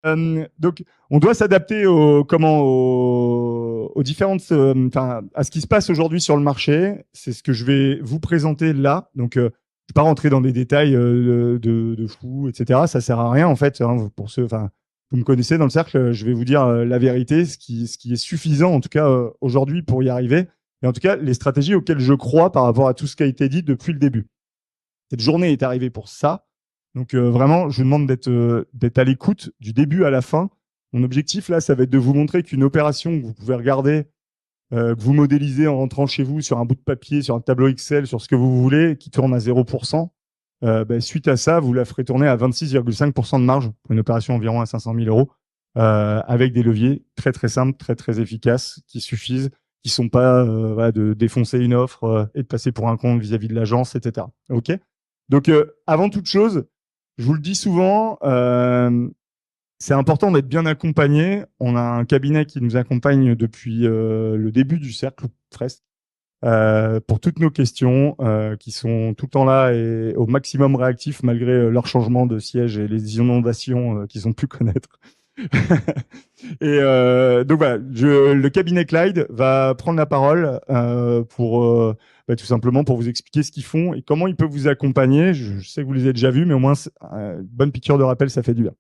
Donc, on doit s'adapter aux différentes, à ce qui se passe aujourd'hui sur le marché. C'est ce que je vais vous présenter là. Donc, je ne vais pas rentrer dans des détails de fou, etc. Ça sert à rien en fait. Hein, pour ceux, vous me connaissez dans le cercle. Je vais vous dire la vérité, ce qui est suffisant en tout cas aujourd'hui pour y arriver. Et en tout cas, les stratégies auxquelles je crois par rapport à tout ce qui a été dit depuis le début. Cette journée est arrivée pour ça. Donc vraiment, je vous demande d'être à l'écoute du début à la fin. Mon objectif là, ça va être de vous montrer qu'une opération que vous pouvez regarder, que vous modélisez en rentrant chez vous sur un bout de papier, sur un tableau Excel, sur ce que vous voulez, qui tourne à 0%, suite à ça, vous la ferez tourner à 26,5% de marge pour une opération environ à 500 000 euros, avec des leviers très très simples, très très efficaces, qui suffisent, qui sont pas voilà, de défoncer une offre et de passer pour un compte vis-à-vis de l'agence, etc. Ok. Donc avant toute chose, je vous le dis souvent, c'est important d'être bien accompagné. On a un cabinet qui nous accompagne depuis le début du cercle, presque, pour toutes nos questions, qui sont tout le temps là et au maximum réactifs malgré leur changement de siège et les inondations qu'ils ont pu connaître. Et donc voilà, le cabinet Clyde va prendre la parole pour tout simplement pour vous expliquer ce qu'ils font et comment ils peuvent vous accompagner. Je sais que vous les avez déjà vus, mais au moins une bonne piqûre de rappel, ça fait du bien.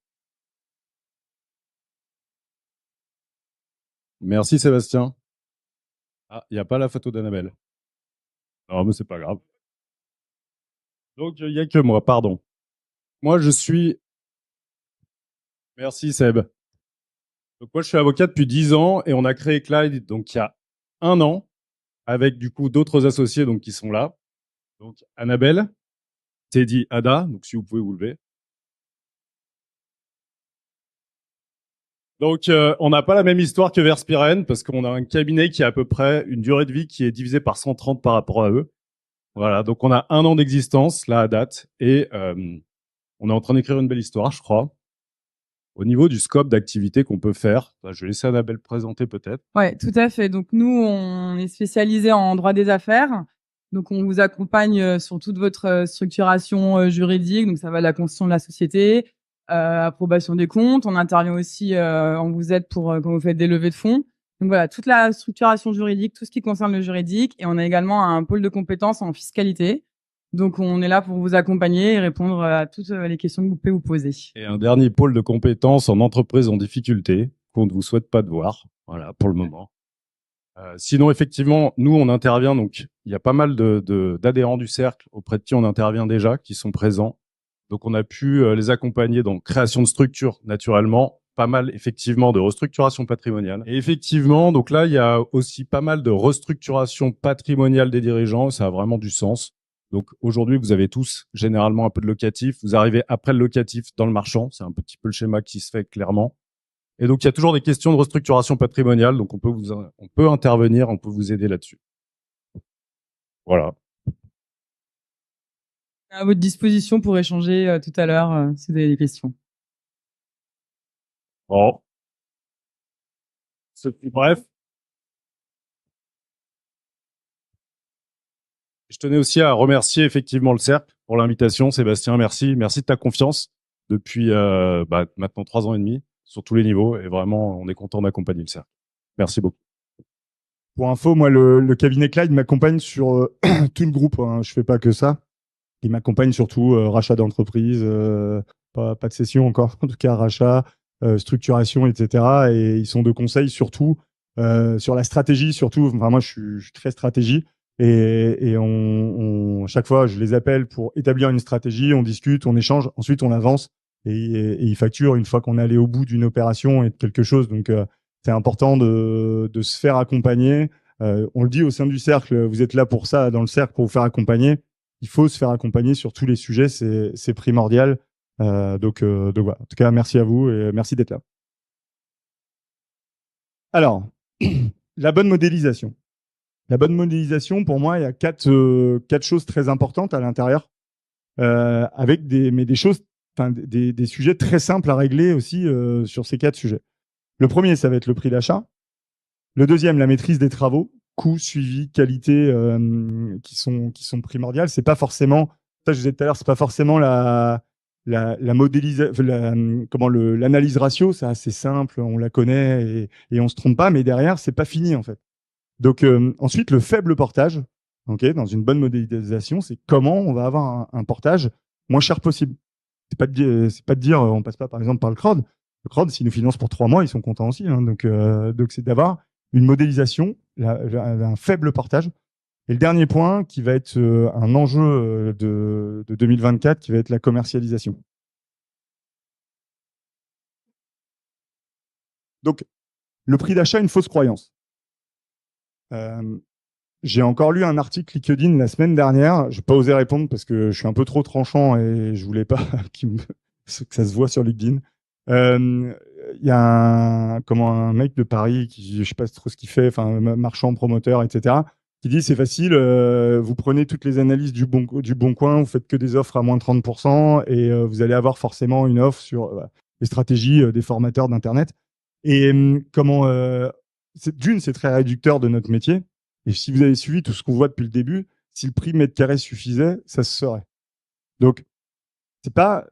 Merci Sébastien. Ah, il n'y a pas la photo d'Annabelle. Non, mais c'est pas grave. Donc, il n'y a que moi, pardon. Moi, je suis... Merci Seb. Donc, moi, je suis avocat depuis 10 ans et on a créé Clyde donc il y a 1 an avec du coup d'autres associés donc qui sont là. Donc, Annabelle, Teddy, Ada, donc si vous pouvez vous lever. Donc, on n'a pas la même histoire que Verspiren parce qu'on a un cabinet qui a à peu près une durée de vie qui est divisée par 130 par rapport à eux. Voilà, donc on a 1 an d'existence là à date et on est en train d'écrire une belle histoire, je crois. Au niveau du scope d'activité qu'on peut faire, je vais laisser Annabelle présenter peut-être. Ouais, tout à fait. Donc nous, on est spécialisé en droit des affaires. Donc on vous accompagne sur toute votre structuration juridique. Donc ça va de la constitution de la société, approbation des comptes. On intervient aussi, on vous aide pour quand vous faites des levées de fonds. Donc voilà, toute la structuration juridique, tout ce qui concerne le juridique. Et on a également un pôle de compétences en fiscalité. Donc on est là pour vous accompagner et répondre à toutes les questions que vous pouvez vous poser. Et un dernier pôle de compétences en entreprise en difficulté qu'on ne vous souhaite pas de voir. Voilà, pour le moment. Sinon, effectivement, nous, on intervient. Donc, il y a pas mal d'adhérents du cercle auprès de qui on intervient déjà, qui sont présents. Donc, on a pu les accompagner dans création de structures, naturellement. Pas mal, effectivement, de restructuration patrimoniale. Et effectivement, donc là, il y a aussi pas mal de restructuration patrimoniale des dirigeants. Ça a vraiment du sens. Donc, aujourd'hui, vous avez tous généralement un peu de locatif. Vous arrivez après le locatif dans le marchand. C'est un petit peu le schéma qui se fait clairement. Et donc, il y a toujours des questions de restructuration patrimoniale. Donc, on peut intervenir, on peut vous aider là-dessus. Voilà. À votre disposition pour échanger tout à l'heure si vous avez des questions. Bon. Bref. Je tenais aussi à remercier effectivement le cercle pour l'invitation. Sébastien, merci. Merci de ta confiance depuis maintenant 3 ans et demi sur tous les niveaux. Et vraiment, on est content d'accompagner le cercle. Merci beaucoup. Pour info, moi, le cabinet Clyde m'accompagne sur tout le groupe. Hein. Je fais pas que ça. Il m'accompagne surtout rachat d'entreprise, pas de cession encore, en tout cas rachat, structuration, etc. Et ils sont de conseil surtout sur la stratégie, surtout. Enfin, moi, je suis très stratégie. Et chaque fois, je les appelle pour établir une stratégie, on discute, on échange, ensuite on avance et ils facturent une fois qu'on est allé au bout d'une opération et de quelque chose. Donc, c'est important de se faire accompagner. On le dit au sein du cercle, vous êtes là pour ça, dans le cercle, pour vous faire accompagner. Il faut se faire accompagner sur tous les sujets, c'est primordial. Donc voilà. En tout cas, merci à vous et merci d'être là. Alors, la bonne modélisation. La bonne modélisation, pour moi, il y a quatre choses très importantes à l'intérieur, avec des choses, des sujets très simples à régler aussi sur ces 4 sujets. Le premier, ça va être le prix d'achat. Le deuxième, la maîtrise des travaux, coût, suivi, qualité, qui sont primordiales. C'est pas forcément, ça je disais tout à l'heure, c'est pas forcément l'analyse ratio, c'est assez simple, on la connaît et on se trompe pas, mais derrière, c'est pas fini en fait. Donc ensuite, le faible portage, dans une bonne modélisation, c'est comment on va avoir un portage moins cher possible. C'est pas de dire on passe pas par exemple par le crowd. Le crowd, s'ils nous financent pour 3 mois, ils sont contents aussi. Hein. Donc c'est d'avoir une modélisation, un faible portage. Et le dernier point, qui va être un enjeu de 2024, qui va être la commercialisation. Donc, le prix d'achat, une fausse croyance. J'ai encore lu un article LinkedIn la semaine dernière. Je n'ai pas osé répondre parce que je suis un peu trop tranchant et je voulais pas que ça se voit sur LinkedIn. Il y a un mec de Paris qui, je sais pas trop ce qu'il fait, enfin marchand, promoteur, etc., qui dit c'est facile, vous prenez toutes les analyses du bon coin, vous faites que des offres à moins de 30% et vous allez avoir forcément une offre sur les stratégies des formateurs d'Internet. Et c'est très réducteur de notre métier. Et si vous avez suivi tout ce qu'on voit depuis le début, si le prix mètre carré suffisait, ça se saurait. Donc, c'est pas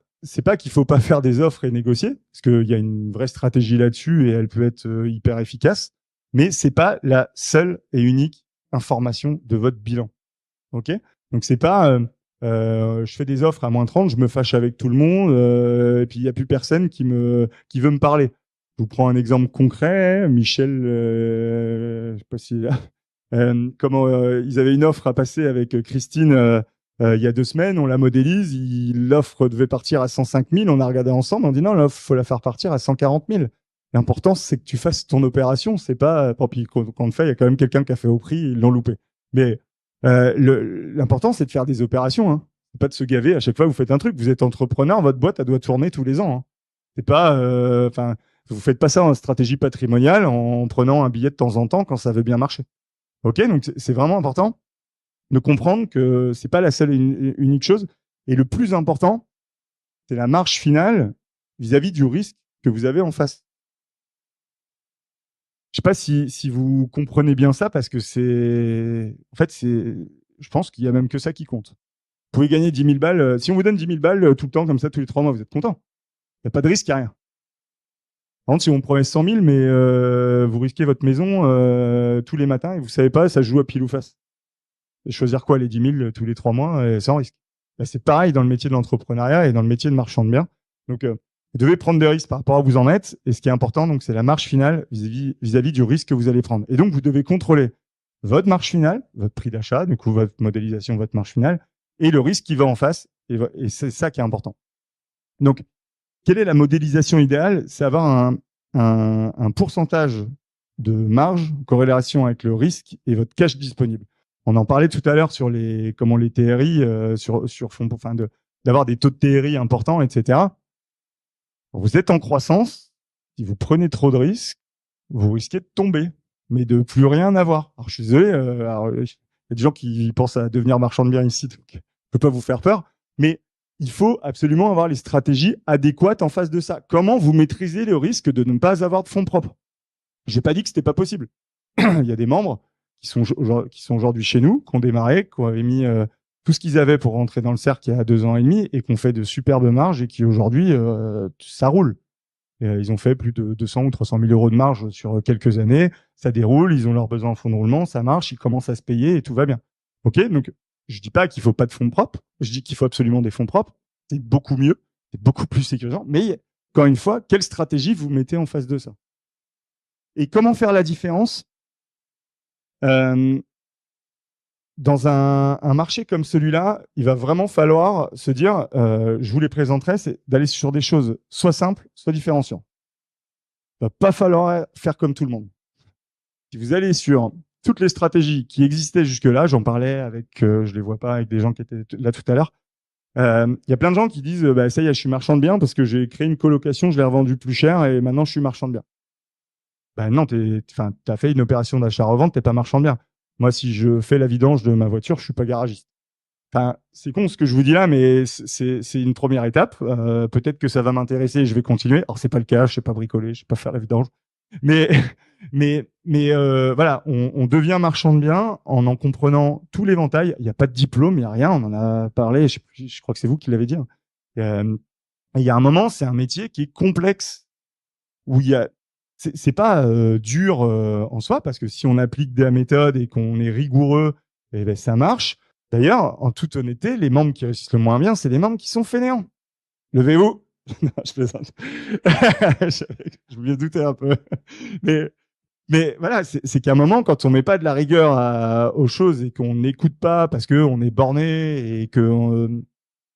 qu'il faut pas faire des offres et négocier, parce qu'il y a une vraie stratégie là-dessus et elle peut être hyper efficace, mais c'est pas la seule et unique information de votre bilan. Ok ? Donc c'est pas je fais des offres à moins 30, je me fâche avec tout le monde et puis il y a plus personne qui veut me parler. Je vous prends un exemple concret. Michel, je sais pas si ils avaient une offre à passer avec Christine il y a 2 semaines, on la modélise, l'offre devait partir à 105 000, on a regardé ensemble, on dit non, l'offre, faut la faire partir à 140 000. L'important, c'est que tu fasses ton opération, c'est pas, puis quand on fait, il y a quand même quelqu'un qui a fait au prix, ils l'ont loupé. Mais l'important, c'est de faire des opérations, hein. C'est pas de se gaver à chaque fois que vous faites un truc. Vous êtes entrepreneur, votre boîte, elle doit tourner tous les ans, hein. C'est pas, vous faites pas ça en stratégie patrimoniale en prenant un billet de temps en temps quand ça veut bien marcher. Ok, donc c'est vraiment important de comprendre que c'est pas la seule et unique chose. Et le plus important, c'est la marge finale vis-à-vis du risque que vous avez en face. Je sais pas si vous comprenez bien ça parce que je pense qu'il y a même que ça qui compte. Vous pouvez gagner 10 000 balles. Si on vous donne 10 000 balles tout le temps, comme ça, tous les 3 mois, vous êtes content. Il n'y a pas de risque, il n'y a rien. Par contre, si on vous promet 100 000, mais vous risquez votre maison tous les matins et vous savez pas, ça joue à pile ou face. Et choisir quoi, les 10 000 tous les 3 mois sans risque. Là, c'est pareil dans le métier de l'entrepreneuriat et dans le métier de marchand de biens. Donc, vous devez prendre des risques par rapport à où vous en êtes. Et ce qui est important, donc, c'est la marge finale vis-à-vis du risque que vous allez prendre. Et donc, vous devez contrôler votre marge finale, votre prix d'achat, du coup, votre modélisation, votre marge finale, et le risque qui va en face. Et c'est ça qui est important. Donc, quelle est la modélisation idéale? C'est avoir un pourcentage de marge en corrélation avec le risque et votre cash disponible. On en parlait tout à l'heure sur les TRI, d'avoir des taux de TRI importants, etc. Vous êtes en croissance. Si vous prenez trop de risques, vous risquez de tomber, mais de plus rien avoir. Alors, je suis désolé. Il y a des gens qui pensent à devenir marchand de biens ici, donc je peux pas vous faire peur, mais il faut absolument avoir les stratégies adéquates en face de ça. Comment vous maîtrisez le risque de ne pas avoir de fonds propres? J'ai pas dit que c'était pas possible. Il y a des membres qui sont aujourd'hui chez nous, qui ont démarré, qui avaient mis tout ce qu'ils avaient pour rentrer dans le cercle il y a 2 ans et demi et qui ont fait de superbes marges et qui aujourd'hui, ça roule. Ils ont fait plus de 200 ou 300 000 euros de marge sur quelques années. Ça déroule, ils ont leurs besoins en fonds de roulement, ça marche, ils commencent à se payer et tout va bien. Ok, donc je dis pas qu'il faut pas de fonds propres, je dis qu'il faut absolument des fonds propres. C'est beaucoup mieux, c'est beaucoup plus sécurisant. Mais encore une fois, quelle stratégie vous mettez en face de ça? Et comment faire la différence dans un marché comme celui-là? Il va vraiment falloir se dire, je vous les présenterai, c'est d'aller sur des choses soit simples, soit différenciantes. Il va pas falloir faire comme tout le monde. Si vous allez sur toutes les stratégies qui existaient jusque-là, j'en parlais avec, je les vois pas, avec des gens qui étaient là tout à l'heure. Il y a plein de gens qui disent, ça y est, je suis marchand de biens parce que j'ai créé une colocation, je l'ai revendue plus cher et maintenant je suis marchand de biens. Non, t'as fait une opération d'achat-revente, t'es pas marchand de biens. Moi, si je fais la vidange de ma voiture, je suis pas garagiste. C'est con ce que je vous dis là, mais c'est une première étape. Peut-être que ça va m'intéresser et je vais continuer. Alors, c'est pas le cas, je sais pas bricoler, je sais pas faire la vidange. Mais voilà, on devient marchand de biens en comprenant tout l'éventail. Il n'y a pas de diplôme, il n'y a rien. On en a parlé, je crois que c'est vous qui l'avez dit. Et il y a un moment, c'est un métier qui est complexe, où il y a, c'est pas dur en soi, parce que si on applique des méthodes et qu'on est rigoureux, eh ben, ça marche. D'ailleurs, en toute honnêteté, les membres qui réussissent le moins bien, c'est les membres qui sont fainéants. Levez-vous. Non, je plaisante. Je me doutais un peu. Mais voilà, c'est qu'à un moment, quand on met pas de la rigueur aux choses et qu'on n'écoute pas parce qu'on est borné et qu'on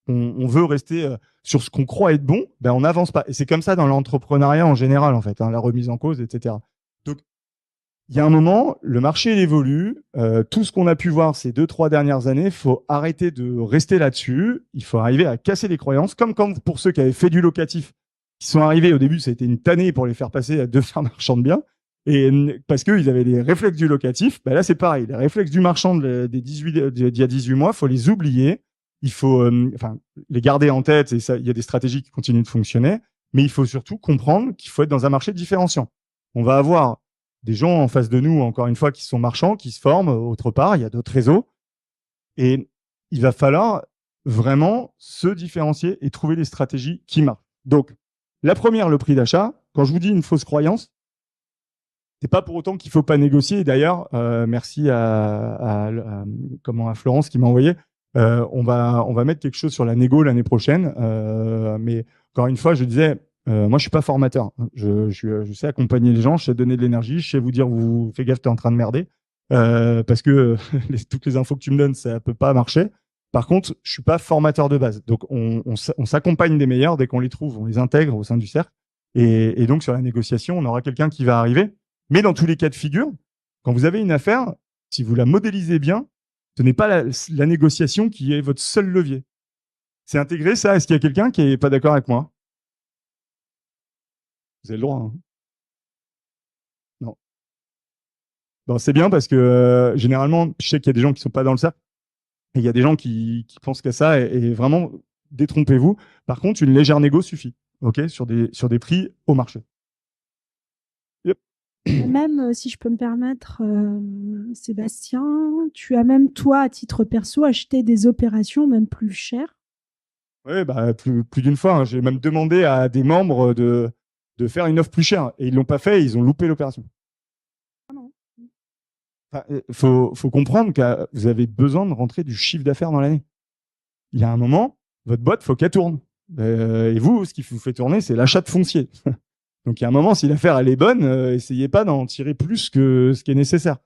on veut rester sur ce qu'on croit être bon, ben on n'avance pas. Et c'est comme ça dans l'entrepreneuriat en général, en fait, hein, la remise en cause, etc. Donc, il y a un moment, le marché il évolue. Tout ce qu'on a pu voir ces 2-3 dernières années, il faut arrêter de rester là-dessus. Il faut arriver à casser les croyances, comme quand pour ceux qui avaient fait du locatif, qui sont arrivés au début, ça a été une tannée pour les faire passer à devenir marchands de biens. Et parce qu'ils avaient les réflexes du locatif, ben là c'est pareil. Les réflexes du marchand d'il y a 18 mois, faut les oublier. Il faut les garder en tête, et ça, il y a des stratégies qui continuent de fonctionner, mais il faut surtout comprendre qu'il faut être dans un marché différenciant. On va avoir des gens en face de nous, encore une fois, qui sont marchands, qui se forment autre part, il y a d'autres réseaux, et il va falloir vraiment se différencier et trouver des stratégies qui marchent. Donc, la première, le prix d'achat. Quand je vous dis une fausse croyance, c'est pas pour autant qu'il faut pas négocier. Et d'ailleurs, merci à Florence qui m'a envoyé. On va mettre quelque chose sur la négo l'année prochaine. Mais encore une fois, je disais, moi je suis pas formateur. Je sais accompagner les gens, je sais donner de l'énergie, je sais vous dire, vous fais gaffe, t'es en train de merder, parce que toutes les infos que tu me donnes, ça peut pas marcher. Par contre, je suis pas formateur de base. Donc on s'accompagne des meilleurs dès qu'on les trouve, on les intègre au sein du cercle. Et donc sur la négociation, on aura quelqu'un qui va arriver. Mais dans tous les cas de figure, quand vous avez une affaire, si vous la modélisez bien, ce n'est pas la négociation qui est votre seul levier. C'est intégré, ça. Est-ce qu'il y a quelqu'un qui n'est pas d'accord avec moi? Vous avez le droit. Hein. Non. Bon, c'est bien parce que généralement, je sais qu'il y a des gens qui ne sont pas dans le cercle. Et il y a des gens qui pensent qu'à ça. Et vraiment, détrompez-vous. Par contre, une légère négo suffit. Okay, sur des prix au marché. Yep. Même, si je peux me permettre, Sébastien, tu as même, toi, à titre perso, acheté des opérations même plus chères. Oui, bah, plus d'une fois. Hein. J'ai même demandé à des membres de faire une offre plus chère. Et ils ne l'ont pas fait, ils ont loupé l'opération. Enfin, faut comprendre que vous avez besoin de rentrer du chiffre d'affaires dans l'année. Il y a un moment, votre boîte, il faut qu'elle tourne. Et vous, ce qui vous fait tourner, c'est l'achat de foncier. Donc, il y a un moment, si l'affaire, elle est bonne, essayez pas d'en tirer plus que ce qui est nécessaire.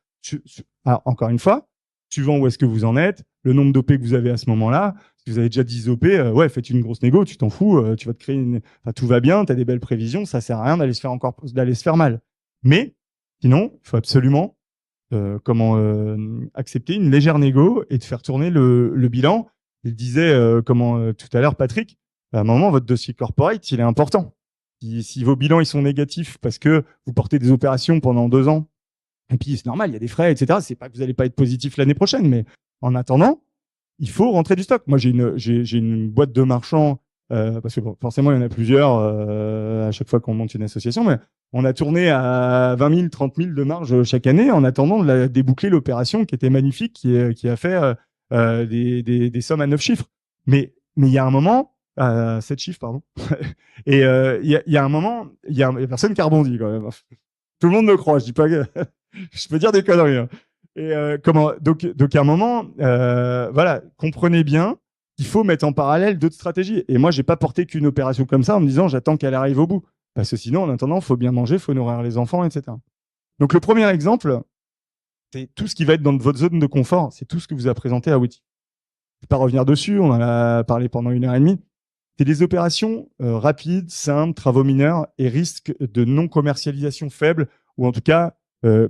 Alors, encore une fois, suivant où est-ce que vous en êtes, le nombre d'OP que vous avez à ce moment-là, si vous avez déjà 10 OP, ouais, faites une grosse négo, tu t'en fous, tu vas te créer enfin, tout va bien, tu as des belles prévisions, ça sert à rien d'aller se faire mal. Mais, sinon, il faut absolument, accepter une légère négo et de faire tourner le bilan. Il disait, tout à l'heure, Patrick, à un moment, votre dossier corporate, il est important. Si vos bilans ils sont négatifs parce que vous portez des opérations pendant 2 ans, et puis c'est normal, il y a des frais, etc. C'est pas que vous n'allez pas être positif l'année prochaine, mais en attendant, il faut rentrer du stock. Moi, j'ai une boîte de marchands, parce que bon, forcément, il y en a plusieurs à chaque fois qu'on monte une association, mais on a tourné à 20 000, 30 000 de marge chaque année en attendant de déboucler l'opération qui était magnifique, qui a fait des sommes à 9 chiffres. Mais il y a un moment, 7 chiffres, pardon. Et il y a un moment, il y a personne qui a rebondi quand même. Tout le monde me croit, je dis pas que je peux dire des conneries. Hein. Et donc à un moment, voilà, comprenez bien qu'il faut mettre en parallèle d'autres stratégies. Et moi, j'ai pas porté qu'une opération comme ça en me disant j'attends qu'elle arrive au bout, parce que sinon, en attendant, faut bien manger, faut nourrir les enfants, etc. Donc le premier exemple, c'est tout ce qui va être dans votre zone de confort, c'est tout ce que vous a présenté à Witty. Je vais pas revenir dessus, on en a parlé pendant 1h30. C'est des opérations rapides, simples, travaux mineurs et risque de non-commercialisation faible, ou en tout cas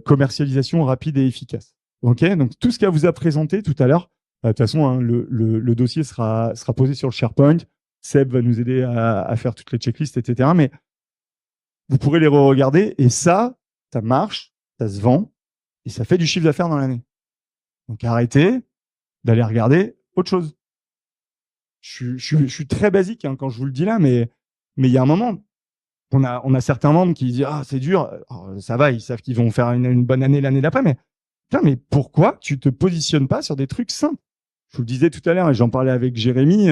commercialisation rapide et efficace. Okay, donc tout ce qu'elle vous a présenté tout à l'heure, de toute façon, hein, le dossier sera posé sur le SharePoint. Seb va nous aider à faire toutes les checklists, etc. Mais vous pourrez les re-regarder et ça marche, ça se vend et ça fait du chiffre d'affaires dans l'année. Donc arrêtez d'aller regarder autre chose. Je suis très basique hein, quand je vous le dis là, mais il y a un moment, on a certains membres qui disent ah c'est dur, alors, ça va, ils savent qu'ils vont faire une bonne année l'année d'après, mais putain, mais pourquoi tu te positionnes pas sur des trucs simples? Je vous le disais tout à l'heure et j'en parlais avec Jérémy,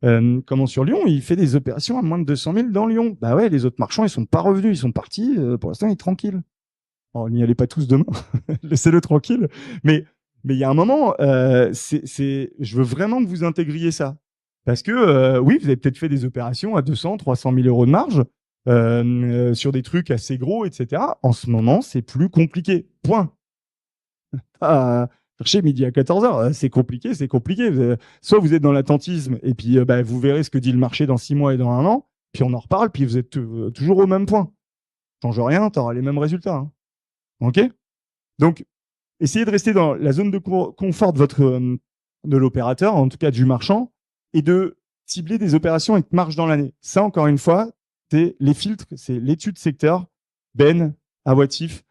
Comment sur Lyon, il fait des opérations à moins de 200 000 dans Lyon. Bah ouais, les autres marchands, ils sont pas revenus, ils sont partis. Pour l'instant, il est tranquille. Alors, n'y allez pas tous demain, laissez-le tranquille. Mais il y a un moment, je veux vraiment que vous intégriez ça. Parce que, oui, vous avez peut-être fait des opérations à 200, 300 000 euros de marge sur des trucs assez gros, etc. En ce moment, c'est plus compliqué. Point. Chercher midi à 14h, c'est compliqué, c'est compliqué. Soit vous êtes dans l'attentisme et puis bah, vous verrez ce que dit le marché dans 6 mois et dans 1 an, puis on en reparle, puis vous êtes toujours au même point. Change rien, tu auras les mêmes résultats. Hein. OK? Donc, essayez de rester dans la zone de confort de l'opérateur, en tout cas du marchand, et de cibler des opérations avec marge dans l'année. Ça, encore une fois, c'est les filtres, c'est l'étude secteur, Ben, Awatif,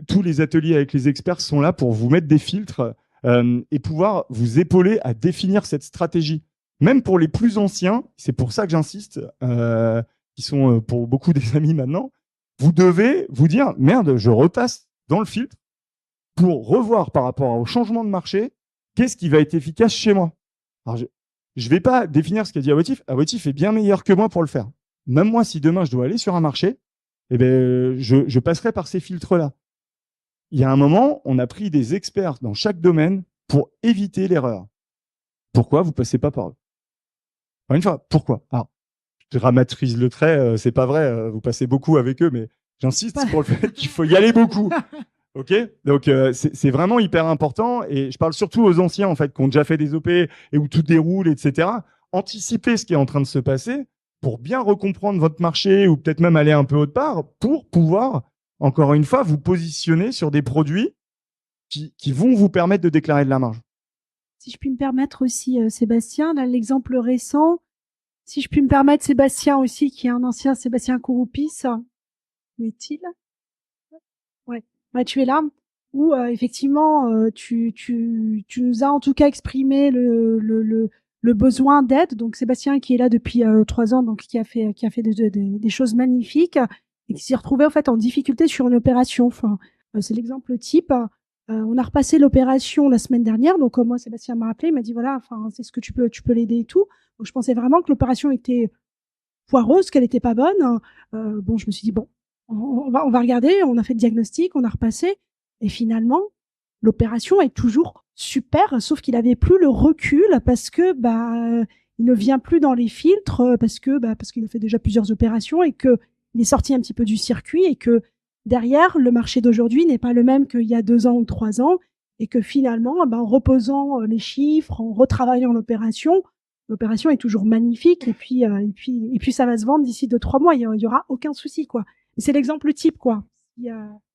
tous les ateliers avec les experts sont là pour vous mettre des filtres et pouvoir vous épauler à définir cette stratégie. Même pour les plus anciens, c'est pour ça que j'insiste, qui sont pour beaucoup des amis maintenant, vous devez vous dire, merde, je repasse dans le filtre pour revoir par rapport au changement de marché, qu'est-ce qui va être efficace chez moi. Alors, je ne vais pas définir ce qu'a dit Awatif. Awatif est bien meilleur que moi pour le faire. Même moi, si demain je dois aller sur un marché, eh ben, je passerai par ces filtres-là. Il y a un moment, on a pris des experts dans chaque domaine pour éviter l'erreur. Pourquoi vous passez pas par eux? Encore une fois, pourquoi? Alors, je dramatise le trait, c'est pas vrai, vous passez beaucoup avec eux, mais j'insiste pour le fait qu'il faut y aller beaucoup. Ok, donc c'est vraiment hyper important et je parle surtout aux anciens en fait qui ont déjà fait des OP et où tout déroule, etc. Anticiper ce qui est en train de se passer pour bien recomprendre votre marché ou peut-être même aller un peu autre part pour pouvoir encore une fois vous positionner sur des produits qui vont vous permettre de déclarer de la marge. Si je puis me permettre aussi, Sébastien, là, l'exemple récent, si je puis me permettre, Sébastien aussi, qui est un ancien Sébastien Kouroupis, où est-il? Ouais. Ouais, tu es là, où effectivement, tu nous as en tout cas exprimé le besoin d'aide. Donc Sébastien qui est là depuis 3 ans, donc qui a fait des choses magnifiques et qui s'est retrouvé en fait en difficulté sur une opération. Enfin, c'est l'exemple type. On a repassé l'opération la semaine dernière, donc moi Sébastien m'a appelé, il m'a dit voilà, enfin c'est ce que tu peux l'aider et tout. Donc je pensais vraiment que l'opération était poireuse, qu'elle était pas bonne. Bon, je me suis dit bon, on va regarder. On a fait le diagnostic, on a repassé, et finalement l'opération est toujours super, sauf qu'il avait plus le recul parce que il ne vient plus dans les filtres parce qu'il a fait déjà plusieurs opérations et que il est sorti un petit peu du circuit et que derrière le marché d'aujourd'hui n'est pas le même qu'il y a 2 ans ou 3 ans et que finalement en reposant les chiffres, en retravaillant l'opération est toujours magnifique et puis ça va se vendre d'ici 2-3 mois, il y aura aucun souci quoi. C'est l'exemple type quoi.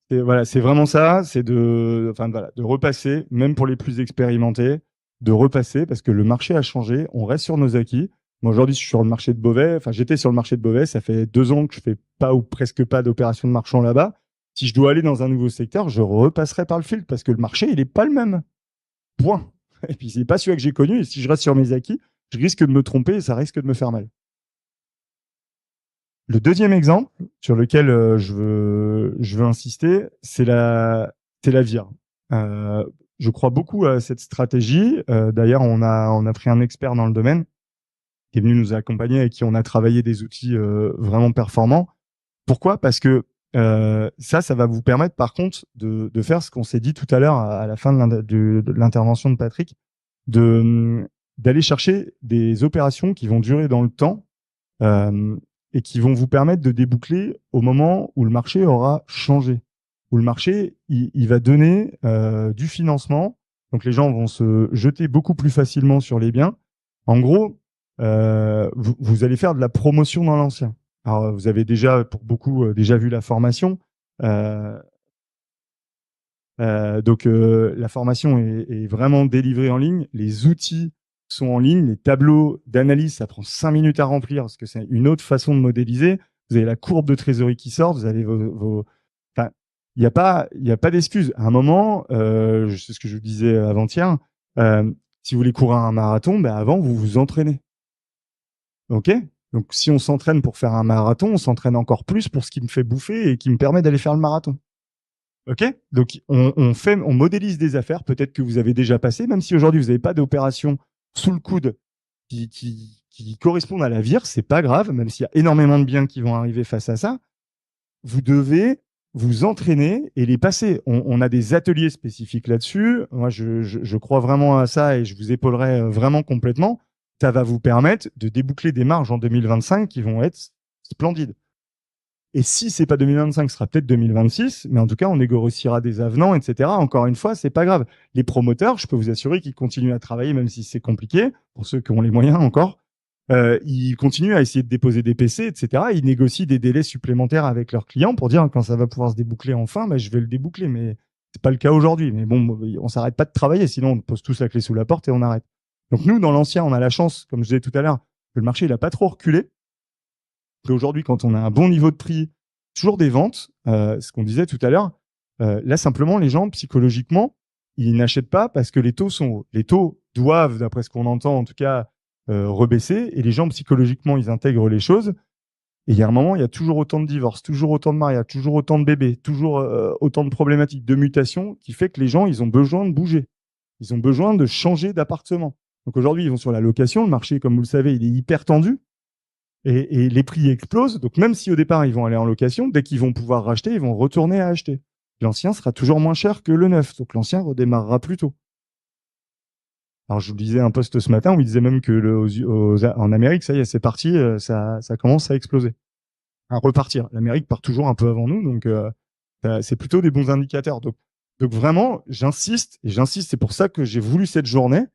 Et voilà, c'est vraiment ça, c'est de repasser, même pour les plus expérimentés, de repasser parce que le marché a changé, on reste sur nos acquis. Moi aujourd'hui, je suis sur le marché de Beauvais, enfin j'étais sur le marché de Beauvais, ça fait 2 ans que je fais pas ou presque pas d'opération de marchand là-bas. Si je dois aller dans un nouveau secteur, je repasserai par le filtre parce que le marché, il est pas le même. Point. Et puis c'est pas celui que j'ai connu et si je reste sur mes acquis, je risque de me tromper et ça risque de me faire mal. Le deuxième exemple sur lequel je veux insister, c'est la VIR. Je crois beaucoup à cette stratégie. D'ailleurs, on a pris un expert dans le domaine qui est venu nous accompagner et qui on a travaillé des outils vraiment performants. Pourquoi? Parce que ça va vous permettre par contre de faire ce qu'on s'est dit tout à l'heure à la fin de l'intervention de Patrick, d'aller chercher des opérations qui vont durer dans le temps et qui vont vous permettre de déboucler au moment où le marché aura changé, où le marché il va donner du financement, donc les gens vont se jeter beaucoup plus facilement sur les biens. En gros, vous allez faire de la promotion dans l'ancien. Alors vous avez déjà pour beaucoup déjà vu la formation. Donc la formation est vraiment délivrée en ligne. Les outils sont en ligne. Les tableaux d'analyse, ça prend 5 minutes à remplir parce que c'est une autre façon de modéliser. Vous avez la courbe de trésorerie qui sort. Vous avez Enfin, il n'y a pas d'excuse. À un moment, c'est ce que je vous disais avant-hier. Si vous voulez courir un marathon, avant vous vous entraînez. Ok. Donc si on s'entraîne pour faire un marathon, on s'entraîne encore plus pour ce qui me fait bouffer et qui me permet d'aller faire le marathon. Ok, donc on modélise des affaires, peut-être que vous avez déjà passé, même si aujourd'hui vous n'avez pas d'opération sous le coude qui correspondent à la vire, c'est pas grave, même s'il y a énormément de biens qui vont arriver face à ça. Vous devez vous entraîner et les passer. On a des ateliers spécifiques là-dessus. Moi, je crois vraiment à ça et je vous épaulerai vraiment complètement. Ça va vous permettre de déboucler des marges en 2025 qui vont être splendides. Et si c'est pas 2025, ce sera peut-être 2026, mais en tout cas, on négociera des avenants, etc. Encore une fois, c'est pas grave. Les promoteurs, je peux vous assurer qu'ils continuent à travailler, même si c'est compliqué, pour ceux qui ont les moyens encore. Ils continuent à essayer de déposer des PC, etc. Ils négocient des délais supplémentaires avec leurs clients pour dire quand ça va pouvoir se déboucler enfin, je vais le déboucler. Mais c'est pas le cas aujourd'hui. Mais bon, on s'arrête pas de travailler, sinon on pose tous la clé sous la porte et on arrête. Donc nous, dans l'ancien, on a la chance, comme je disais tout à l'heure, que le marché il a pas trop reculé. Qu'aujourd'hui, quand on a un bon niveau de prix, toujours des ventes, ce qu'on disait tout à l'heure, là simplement les gens psychologiquement, ils n'achètent pas parce que les taux sont hauts. Les taux doivent, d'après ce qu'on entend en tout cas, rebaisser, et les gens psychologiquement ils intègrent les choses. Et il y a un moment, il y a toujours autant de divorces, toujours autant de mariages, toujours autant de bébés, toujours autant de problématiques, de mutations, qui fait que les gens ils ont besoin de bouger, ils ont besoin de changer d'appartement. Donc aujourd'hui ils vont sur la location, le marché comme vous le savez il est hyper tendu. Et les prix explosent. Donc, même si au départ, ils vont aller en location, dès qu'ils vont pouvoir racheter, ils vont retourner à acheter. L'ancien sera toujours moins cher que le neuf. Donc, l'ancien redémarrera plus tôt. Alors, je vous disais un post ce matin où il disait même que en Amérique, ça y est, c'est parti, ça commence à exploser. À repartir. L'Amérique part toujours un peu avant nous. Donc, c'est plutôt des bons indicateurs. Donc vraiment, j'insiste, c'est pour ça que j'ai voulu cette journée,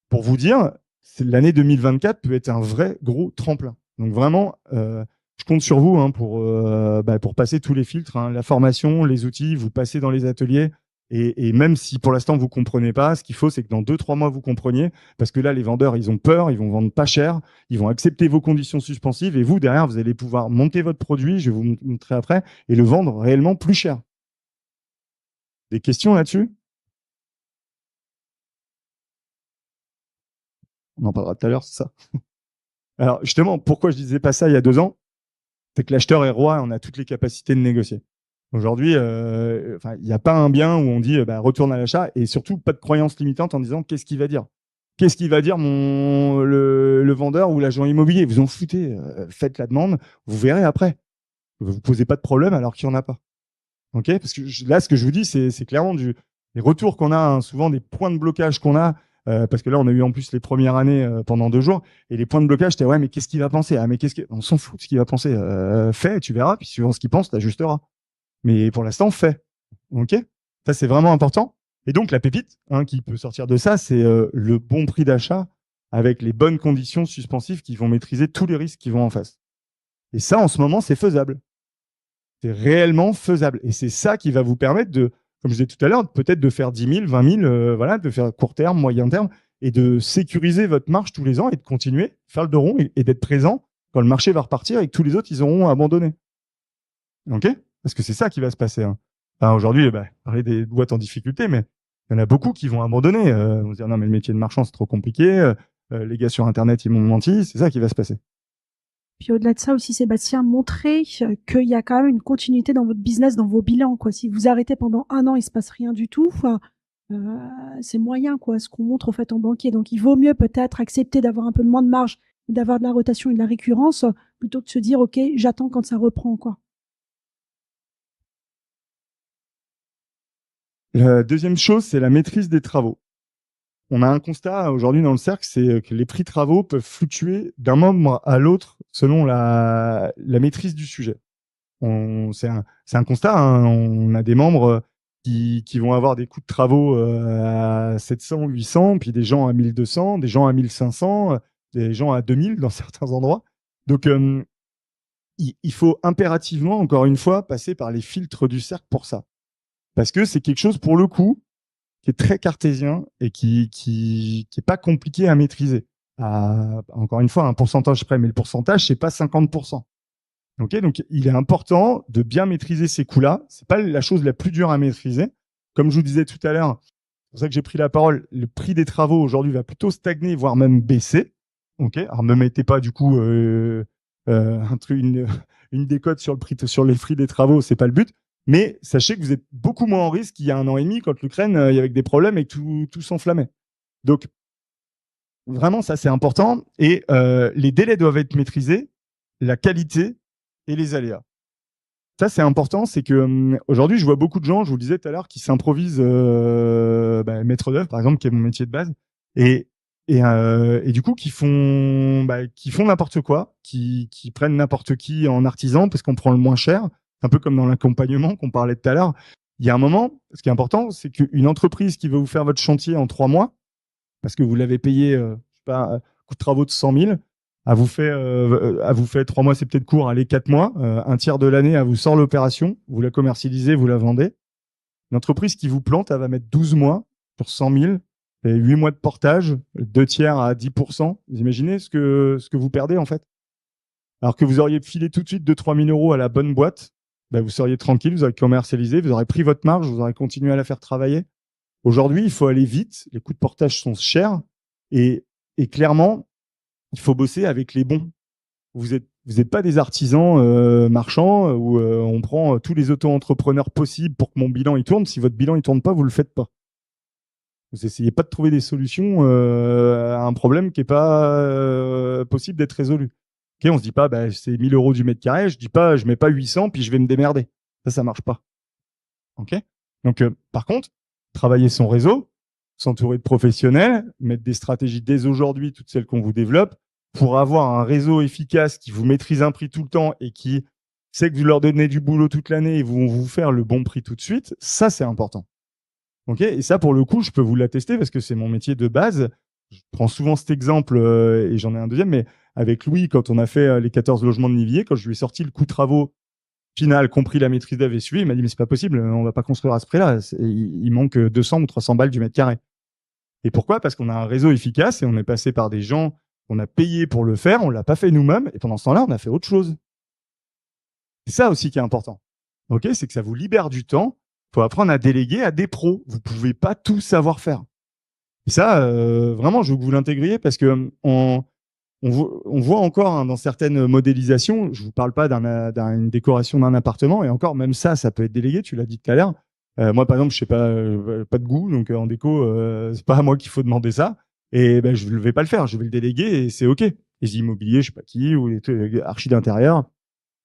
pour vous dire, l'année 2024 peut être un vrai gros tremplin. Donc vraiment, je compte sur vous pour passer tous les filtres, hein, la formation, les outils, vous passez dans les ateliers. Et même si pour l'instant vous comprenez pas, ce qu'il faut, c'est que dans 2-3 mois vous compreniez, parce que là les vendeurs ils ont peur, ils vont vendre pas cher, ils vont accepter vos conditions suspensives et vous derrière vous allez pouvoir monter votre produit, je vais vous montrer après, et le vendre réellement plus cher. Des questions là-dessus? On en parlera tout à l'heure, c'est ça. Alors justement, pourquoi je disais pas ça il y a 2 ans? C'est que l'acheteur est roi, on a toutes les capacités de négocier. Aujourd'hui, il n'y a pas un bien où on dit retourne à l'achat, et surtout pas de croyance limitante en disant qu'est-ce qu'il va dire. Qu'est-ce qu'il va dire le vendeur ou l'agent immobilier? Vous en foutez, faites la demande, vous verrez après. Vous ne posez pas de problème alors qu'il n'y en a pas. Ok? Parce que là, ce que je vous dis, c'est clairement des retours qu'on a, hein, souvent des points de blocage qu'on a. Parce que là, on a eu en plus les premières années pendant 2 jours, et les points de blocage, c'était ouais, mais qu'est-ce qu'il va penser? Ah, mais on s'en fout de ce qu'il va penser. Fais, tu verras, puis suivant ce qu'il pense, t'ajusteras. Mais pour l'instant, fais. Ok? Ça, c'est vraiment important. Et donc, la pépite, hein, qui peut sortir de ça, c'est le bon prix d'achat avec les bonnes conditions suspensives qui vont maîtriser tous les risques qui vont en face. Et ça, en ce moment, c'est faisable. C'est réellement faisable. Et c'est ça qui va vous permettre de, comme je disais tout à l'heure, peut-être de faire 10 000, 20 000, voilà, de faire court terme, moyen terme, et de sécuriser votre marge tous les ans et de continuer, faire le dos rond et d'être présent quand le marché va repartir et que tous les autres, ils auront abandonné. OK? Parce que c'est ça qui va se passer. Hein. Enfin, aujourd'hui, parler des boîtes en difficulté, mais il y en a beaucoup qui vont abandonner. Vont se dire non, mais le métier de marchand, c'est trop compliqué. Les gars sur Internet, ils m'ont menti. C'est ça qui va se passer. Puis au-delà de ça aussi, Sébastien, montrer qu'il y a quand même une continuité dans votre business, dans vos bilans, quoi. Si vous arrêtez pendant 1 an, il se passe rien du tout. C'est moyen, quoi, ce qu'on montre au fait en banquier. Donc, il vaut mieux peut-être accepter d'avoir un peu moins de marge, d'avoir de la rotation et de la récurrence, plutôt que de se dire, OK, j'attends quand ça reprend, quoi. La deuxième chose, c'est la maîtrise des travaux. On a un constat aujourd'hui dans le cercle, c'est que les prix travaux peuvent fluctuer d'un membre à l'autre selon la maîtrise du sujet. C'est un constat. Hein. On a des membres qui vont avoir des coûts de travaux à 700, 800, puis des gens à 1200, des gens à 1500, des gens à 2000 dans certains endroits. Donc, il faut impérativement, encore une fois, passer par les filtres du cercle pour ça. Parce que c'est quelque chose, pour le coup, qui est très cartésien et qui est pas compliqué à maîtriser. Encore une fois, un pourcentage près, mais le pourcentage, c'est pas 50%. Okay, donc, il est important de bien maîtriser ces coûts-là. C'est pas la chose la plus dure à maîtriser. Comme je vous disais tout à l'heure, c'est pour ça que j'ai pris la parole, le prix des travaux aujourd'hui va plutôt stagner, voire même baisser. Ok, alors ne mettez pas du coup une décote sur les prix des travaux, c'est pas le but. Mais sachez que vous êtes beaucoup moins en risque qu'il y a 1 an et demi quand l'Ukraine, il y avait des problèmes et que tout s'enflammait. Donc, vraiment, ça, c'est important. Et les délais doivent être maîtrisés, la qualité et les aléas. Ça, c'est important. C'est que aujourd'hui, je vois beaucoup de gens, je vous le disais tout à l'heure, qui s'improvisent maître d'œuvre, par exemple, qui est mon métier de base, et, et du coup, qui font n'importe quoi, qui prennent n'importe qui en artisan parce qu'on prend le moins cher. Un peu comme dans l'accompagnement qu'on parlait tout à l'heure. Il y a un moment, ce qui est important, c'est qu'une entreprise qui veut vous faire votre chantier en 3 mois, parce que vous l'avez payé, je sais pas, un coût de travaux de 100 000, elle vous fait 3 mois, c'est peut-être court, allez, 4 mois, un tiers de l'année, elle vous sort l'opération, vous la commercialisez, vous la vendez. Une entreprise qui vous plante, elle va mettre 12 mois sur 100 000, et 8 mois de portage, 2 tiers à 10%. Vous imaginez ce que vous perdez, en fait? Alors que vous auriez filé tout de suite 2 000 – 3 000 euros à la bonne boîte, ben vous seriez tranquille, vous aurez commercialisé, vous aurez pris votre marge, vous aurez continué à la faire travailler. Aujourd'hui, il faut aller vite, les coûts de portage sont chers, et clairement, il faut bosser avec les bons. Vous êtes pas des artisans marchands où on prend tous les auto-entrepreneurs possibles pour que mon bilan il tourne. Si votre bilan il tourne pas, vous le faites pas. Vous essayez pas de trouver des solutions à un problème qui est pas possible d'être résolu. Okay, on se dit pas, bah, c'est 1 000 euros du mètre carré. Je dis pas, je mets pas 800 puis je vais me démerder. Ça marche pas. Ok. Donc, par contre, travailler son réseau, s'entourer de professionnels, mettre des stratégies dès aujourd'hui, toutes celles qu'on vous développe, pour avoir un réseau efficace qui vous maîtrise un prix tout le temps et qui sait que vous leur donnez du boulot toute l'année et vont vous faire le bon prix tout de suite, ça, c'est important. Ok. Et ça, pour le coup, je peux vous l'attester parce que c'est mon métier de base. Je prends souvent cet exemple et j'en ai un deuxième, mais avec Louis, quand on a fait les 14 logements de Nivier, quand je lui ai sorti le coût de travaux final, compris la maîtrise d'œuvre et suivi, il m'a dit, mais c'est pas possible, on va pas construire à ce prix-là. Il manque 200 ou 300 balles du mètre carré. Et pourquoi? Parce qu'on a un réseau efficace et on est passé par des gens qu'on a payés pour le faire, on l'a pas fait nous-mêmes, et pendant ce temps-là, on a fait autre chose. C'est ça aussi qui est important. Ok, c'est que ça vous libère du temps. Il faut apprendre à déléguer à des pros. Vous pouvez pas tout savoir faire. Et ça, vraiment, je veux que vous l'intégriez parce que on voit encore dans certaines modélisations, je vous parle pas d'une décoration d'un appartement, et encore, même ça peut être délégué, tu l'as dit tout à l'heure. Moi, par exemple, je sais pas de goût, donc en déco, c'est pas à moi qu'il faut demander ça. Et ben, je ne vais pas le faire, je vais le déléguer et c'est OK. Les immobiliers, je sais pas qui, ou les archis d'intérieur,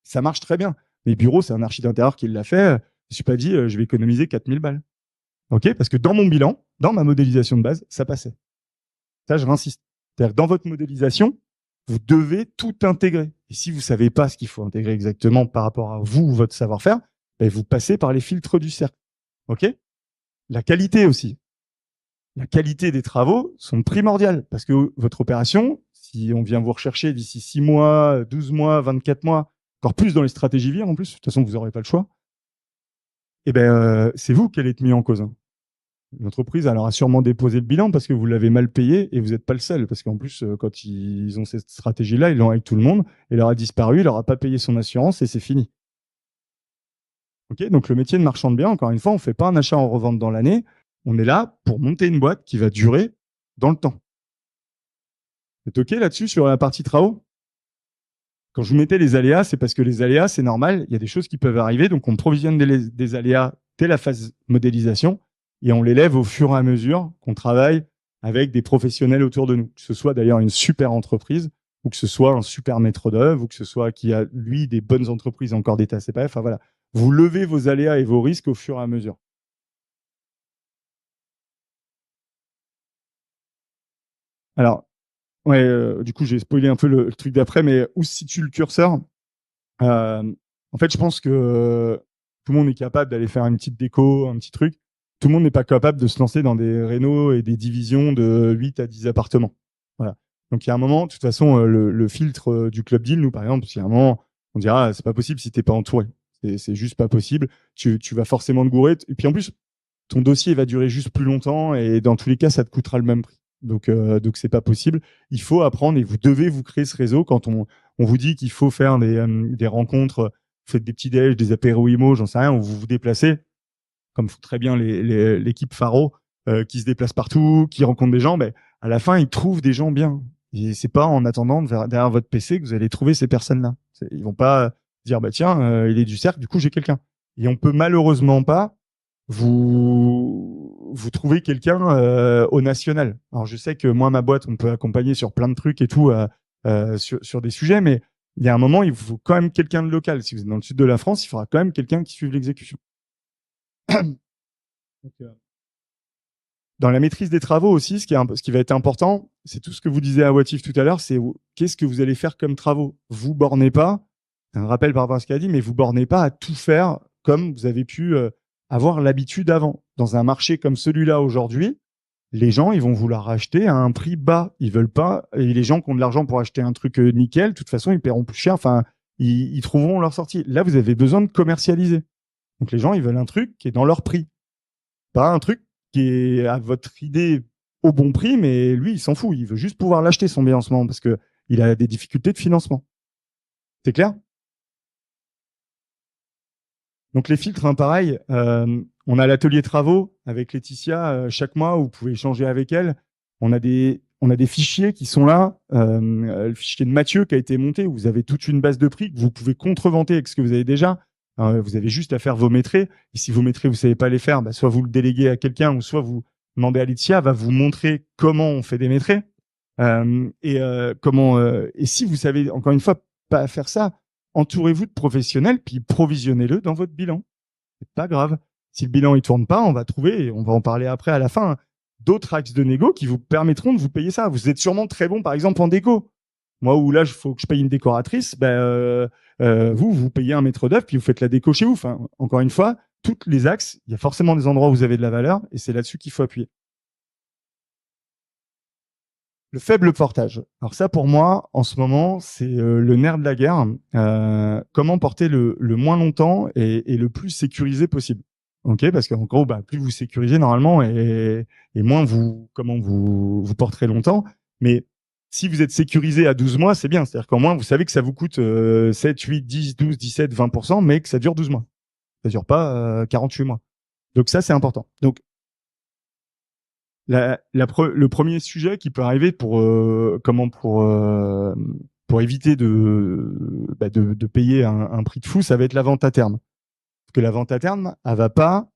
ça marche très bien. Mes bureaux, c'est un archi d'intérieur qui l'a fait. Je suis pas dit, je vais économiser 4 000 balles. OK? Parce que dans mon bilan, dans ma modélisation de base, ça passait. Ça, je réinsiste. C'est-à-dire que dans votre modélisation, vous devez tout intégrer. Et si vous savez pas ce qu'il faut intégrer exactement par rapport à vous, votre savoir-faire, ben vous passez par les filtres du cercle. OK? La qualité aussi. La qualité des travaux sont primordiales parce que votre opération, si on vient vous rechercher d'ici 6 mois, 12 mois, 24 mois, encore plus dans les stratégies VIR en plus, de toute façon, vous n'aurez pas le choix, eh ben, c'est vous qui allez être mis en cause. L'entreprise, elle aura sûrement déposé le bilan parce que vous l'avez mal payé et vous n'êtes pas le seul. Parce qu'en plus, quand ils ont cette stratégie-là, ils l'ont avec tout le monde, il aura disparu, il n'aura pas payé son assurance et c'est fini. Okay, donc le métier de marchand de biens, encore une fois, on ne fait pas un achat en revente dans l'année. On est là pour monter une boîte qui va durer dans le temps. C'est OK là-dessus sur la partie travaux? Quand je vous mettais les aléas, c'est parce que les aléas, c'est normal. Il y a des choses qui peuvent arriver. Donc, on provisionne des aléas dès la phase modélisation et on les lève au fur et à mesure qu'on travaille avec des professionnels autour de nous. Que ce soit d'ailleurs une super entreprise ou que ce soit un super maître d'œuvre ou que ce soit qui a, lui, des bonnes entreprises encore d'état CPF. Enfin, voilà. Vous levez vos aléas et vos risques au fur et à mesure. Alors, ouais, du coup, j'ai spoilé un peu le truc d'après, mais où se situe le curseur? En fait, je pense que tout le monde est capable d'aller faire une petite déco, un petit truc. Tout le monde n'est pas capable de se lancer dans des rénaux et des divisions de 8 à 10 appartements. Voilà. Donc, il y a un moment, de toute façon, le filtre du Club Deal, nous, par exemple, il y a un moment, on dira, c'est pas possible si t'es pas entouré. C'est juste pas possible. Tu vas forcément te gourer. Et puis, en plus, ton dossier va durer juste plus longtemps et dans tous les cas, ça te coûtera le même prix. Donc c'est pas possible. Il faut apprendre et vous devez vous créer ce réseau. Quand on vous dit qu'il faut faire des rencontres, faites des petits déj, des apéros IMO, j'en sais rien, où vous vous déplacez, comme font très bien l'équipe Faro, qui se déplace partout, qui rencontre des gens. Ben à la fin, ils trouvent des gens bien. Et c'est pas en attendant derrière votre PC que vous allez trouver ces personnes-là. Ils vont pas dire bah tiens, il est du cercle, du coup j'ai quelqu'un. Et on peut malheureusement pas vous trouvez quelqu'un au national. Alors je sais que moi, ma boîte, on peut accompagner sur plein de trucs et tout, sur des sujets, mais il y a un moment, il vous faut quand même quelqu'un de local. Si vous êtes dans le sud de la France, il faudra quand même quelqu'un qui suive l'exécution. Donc, dans la maîtrise des travaux aussi, ce qui va être important, c'est tout ce que vous disiez à Watif tout à l'heure, c'est qu'est-ce que vous allez faire comme travaux. Vous bornez pas, c'est un rappel par rapport à ce qu'il a dit, mais vous bornez pas à tout faire comme vous avez pu avoir l'habitude avant. Dans un marché comme celui-là aujourd'hui, les gens, ils vont vouloir acheter à un prix bas. Ils veulent pas, et les gens qui ont de l'argent pour acheter un truc nickel, de toute façon, ils paieront plus cher. Enfin, ils trouveront leur sortie. Là, vous avez besoin de commercialiser. Donc les gens, ils veulent un truc qui est dans leur prix. Pas un truc qui est à votre idée au bon prix, mais lui, il s'en fout. Il veut juste pouvoir l'acheter, son bien en ce moment, parce que il a des difficultés de financement. C'est clair? Donc les filtres, hein, pareil. On a l'atelier travaux avec Laetitia chaque mois où vous pouvez échanger avec elle. On a des fichiers qui sont là. Le fichier de Mathieu qui a été monté où vous avez toute une base de prix que vous pouvez contreventer avec ce que vous avez déjà. Vous avez juste à faire vos maîtres. Et si vos maîtres, vous savez pas les faire, bah, soit vous le déléguez à quelqu'un ou soit vous demandez à Laetitia, va vous montrer comment on fait des maîtres. Et si vous savez, encore une fois, pas faire ça, entourez-vous de professionnels, puis provisionnez-le dans votre bilan. C'est pas grave. Si le bilan il tourne pas, on va trouver, et on va en parler après à la fin, d'autres axes de négo qui vous permettront de vous payer ça. Vous êtes sûrement très bon, par exemple, en déco. Moi, où là, il faut que je paye une décoratrice, vous payez un maître d'œuvre, puis vous faites la déco chez vous. Enfin, encore une fois, tous les axes, il y a forcément des endroits où vous avez de la valeur, et c'est là-dessus qu'il faut appuyer. Le faible portage. Alors ça, pour moi, en ce moment, c'est le nerf de la guerre. Comment porter le moins longtemps et le plus sécurisé possible. Ok, parce qu'en gros, plus vous sécurisez normalement et moins vous porterez longtemps. Mais si vous êtes sécurisé à 12 mois, c'est bien. C'est-à-dire qu'au moins, vous savez que ça vous coûte 7, 8, 10, 12, 17, 20%, mais que ça dure 12 mois. Ça dure pas 48 mois. Donc ça, c'est important. Donc, le premier sujet qui peut arriver pour éviter de payer un prix de fou, ça va être la vente à terme. Parce que la vente à terme, elle va pas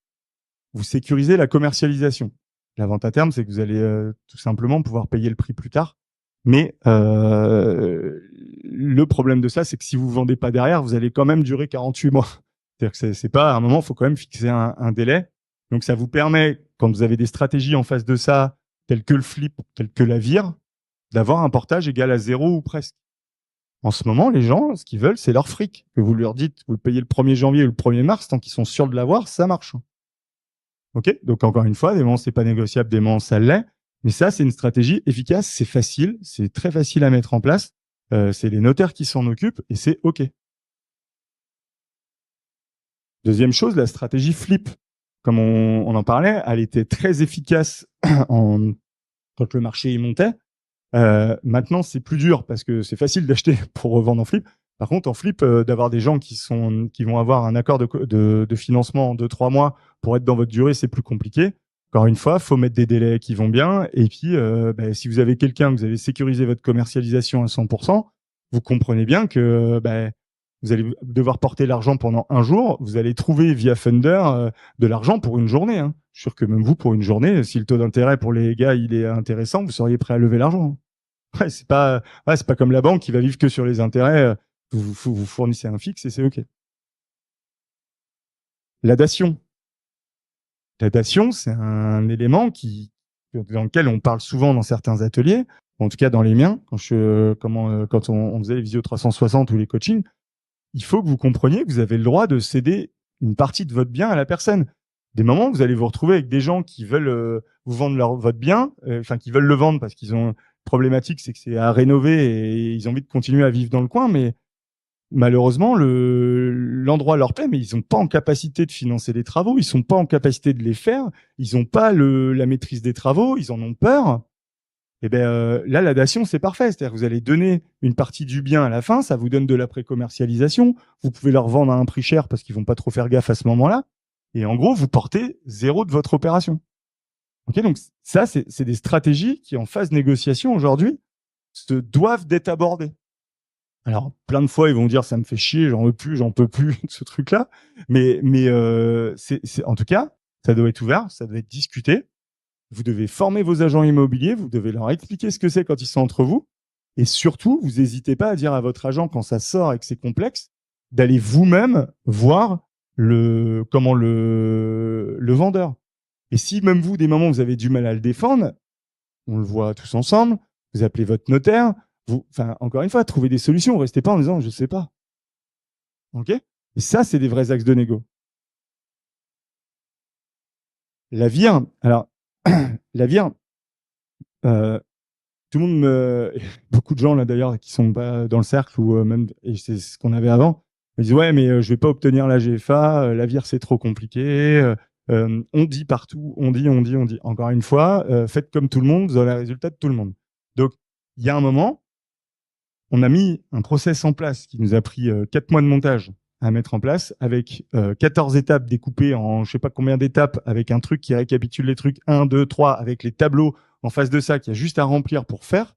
vous sécuriser la commercialisation. La vente à terme, c'est que vous allez tout simplement pouvoir payer le prix plus tard. Mais le problème de ça, c'est que si vous vendez pas derrière, vous allez quand même durer 48 mois. C'est-à-dire que c'est pas à un moment, il faut quand même fixer un délai. Donc ça vous permet, quand vous avez des stratégies en face de ça, telles que le flip, telles que la vire, d'avoir un portage égal à 0 ou presque. En ce moment, les gens, ce qu'ils veulent, c'est leur fric. Que vous leur dites, vous le payez le 1er janvier ou le 1er mars, tant qu'ils sont sûrs de l'avoir, ça marche. Ok. Donc encore une fois, des moments c'est pas négociable, des moments ça l'est. Mais ça, c'est une stratégie efficace, c'est facile, c'est très facile à mettre en place. C'est les notaires qui s'en occupent et c'est ok. Deuxième chose, la stratégie flip. Comme on en parlait, elle était très efficace quand le marché y montait. Maintenant, c'est plus dur parce que c'est facile d'acheter pour revendre en flip. Par contre, en flip, d'avoir des gens qui vont avoir un accord de financement en 2-3 mois pour être dans votre durée, c'est plus compliqué. Encore une fois, faut mettre des délais qui vont bien. Et puis, si vous avez quelqu'un, que vous avez sécurisé votre commercialisation à 100%, vous comprenez bien que vous allez devoir porter l'argent pendant un jour. Vous allez trouver via Funder de l'argent pour une journée. Hein. Je suis sûr que même vous, pour une journée, si le taux d'intérêt pour les gars il est intéressant, vous seriez prêt à lever l'argent. Ouais, c'est pas comme la banque qui va vivre que sur les intérêts. Vous fournissez un fixe et c'est ok. La dation. La dation, c'est un élément dans lequel on parle souvent dans certains ateliers, en tout cas dans les miens, quand on faisait les visio 360 ou les coachings. Il faut que vous compreniez que vous avez le droit de céder une partie de votre bien à la personne. Des moments, vous allez vous retrouver avec des gens qui veulent vous vendre votre bien, qui veulent le vendre parce qu'ils ont problématique, c'est que c'est à rénover et ils ont envie de continuer à vivre dans le coin, mais malheureusement, l'endroit leur plaît, mais ils n'ont pas en capacité de financer les travaux, ils sont pas en capacité de les faire, ils n'ont pas la maîtrise des travaux, ils en ont peur. Et là, la dation, c'est parfait. C'est-à-dire que vous allez donner une partie du bien à la fin, ça vous donne de la pré-commercialisation. Vous pouvez leur vendre à un prix cher parce qu'ils vont pas trop faire gaffe à ce moment-là. Et en gros, vous portez 0 de votre opération. Ok, donc ça, c'est des stratégies qui, en phase négociation aujourd'hui, doivent d'être abordées. Alors, plein de fois, ils vont dire ça me fait chier, j'en peux plus de ce truc-là. Mais en tout cas, Ça doit être ouvert, ça doit être discuté. Vous devez former vos agents immobiliers, vous devez leur expliquer ce que c'est quand ils sont entre vous. Et surtout, vous n'hésitez pas à dire à votre agent quand ça sort et que c'est complexe, d'aller vous-même voir le vendeur. Et si même vous, des moments, vous avez du mal à le défendre, on le voit tous ensemble, vous appelez votre notaire, encore une fois, trouvez des solutions, restez pas en disant je sais pas. Ok? Et ça, c'est des vrais axes de négo. La vire, alors, la vire, tout le monde beaucoup de gens là d'ailleurs qui sont pas dans le cercle ou même, et c'est ce qu'on avait avant, ils disent ouais mais je vais pas obtenir la GFA, la vire c'est trop compliqué. On dit partout, on dit. Encore une fois, faites comme tout le monde, vous aurez le résultat de tout le monde. Donc il y a un moment, on a mis un process en place qui nous a pris 4 mois de montage à mettre en place avec 14 étapes découpées en je sais pas combien d'étapes, avec un truc qui récapitule les trucs 1, 2, 3, avec les tableaux en face de ça qu'il y a juste à remplir pour faire.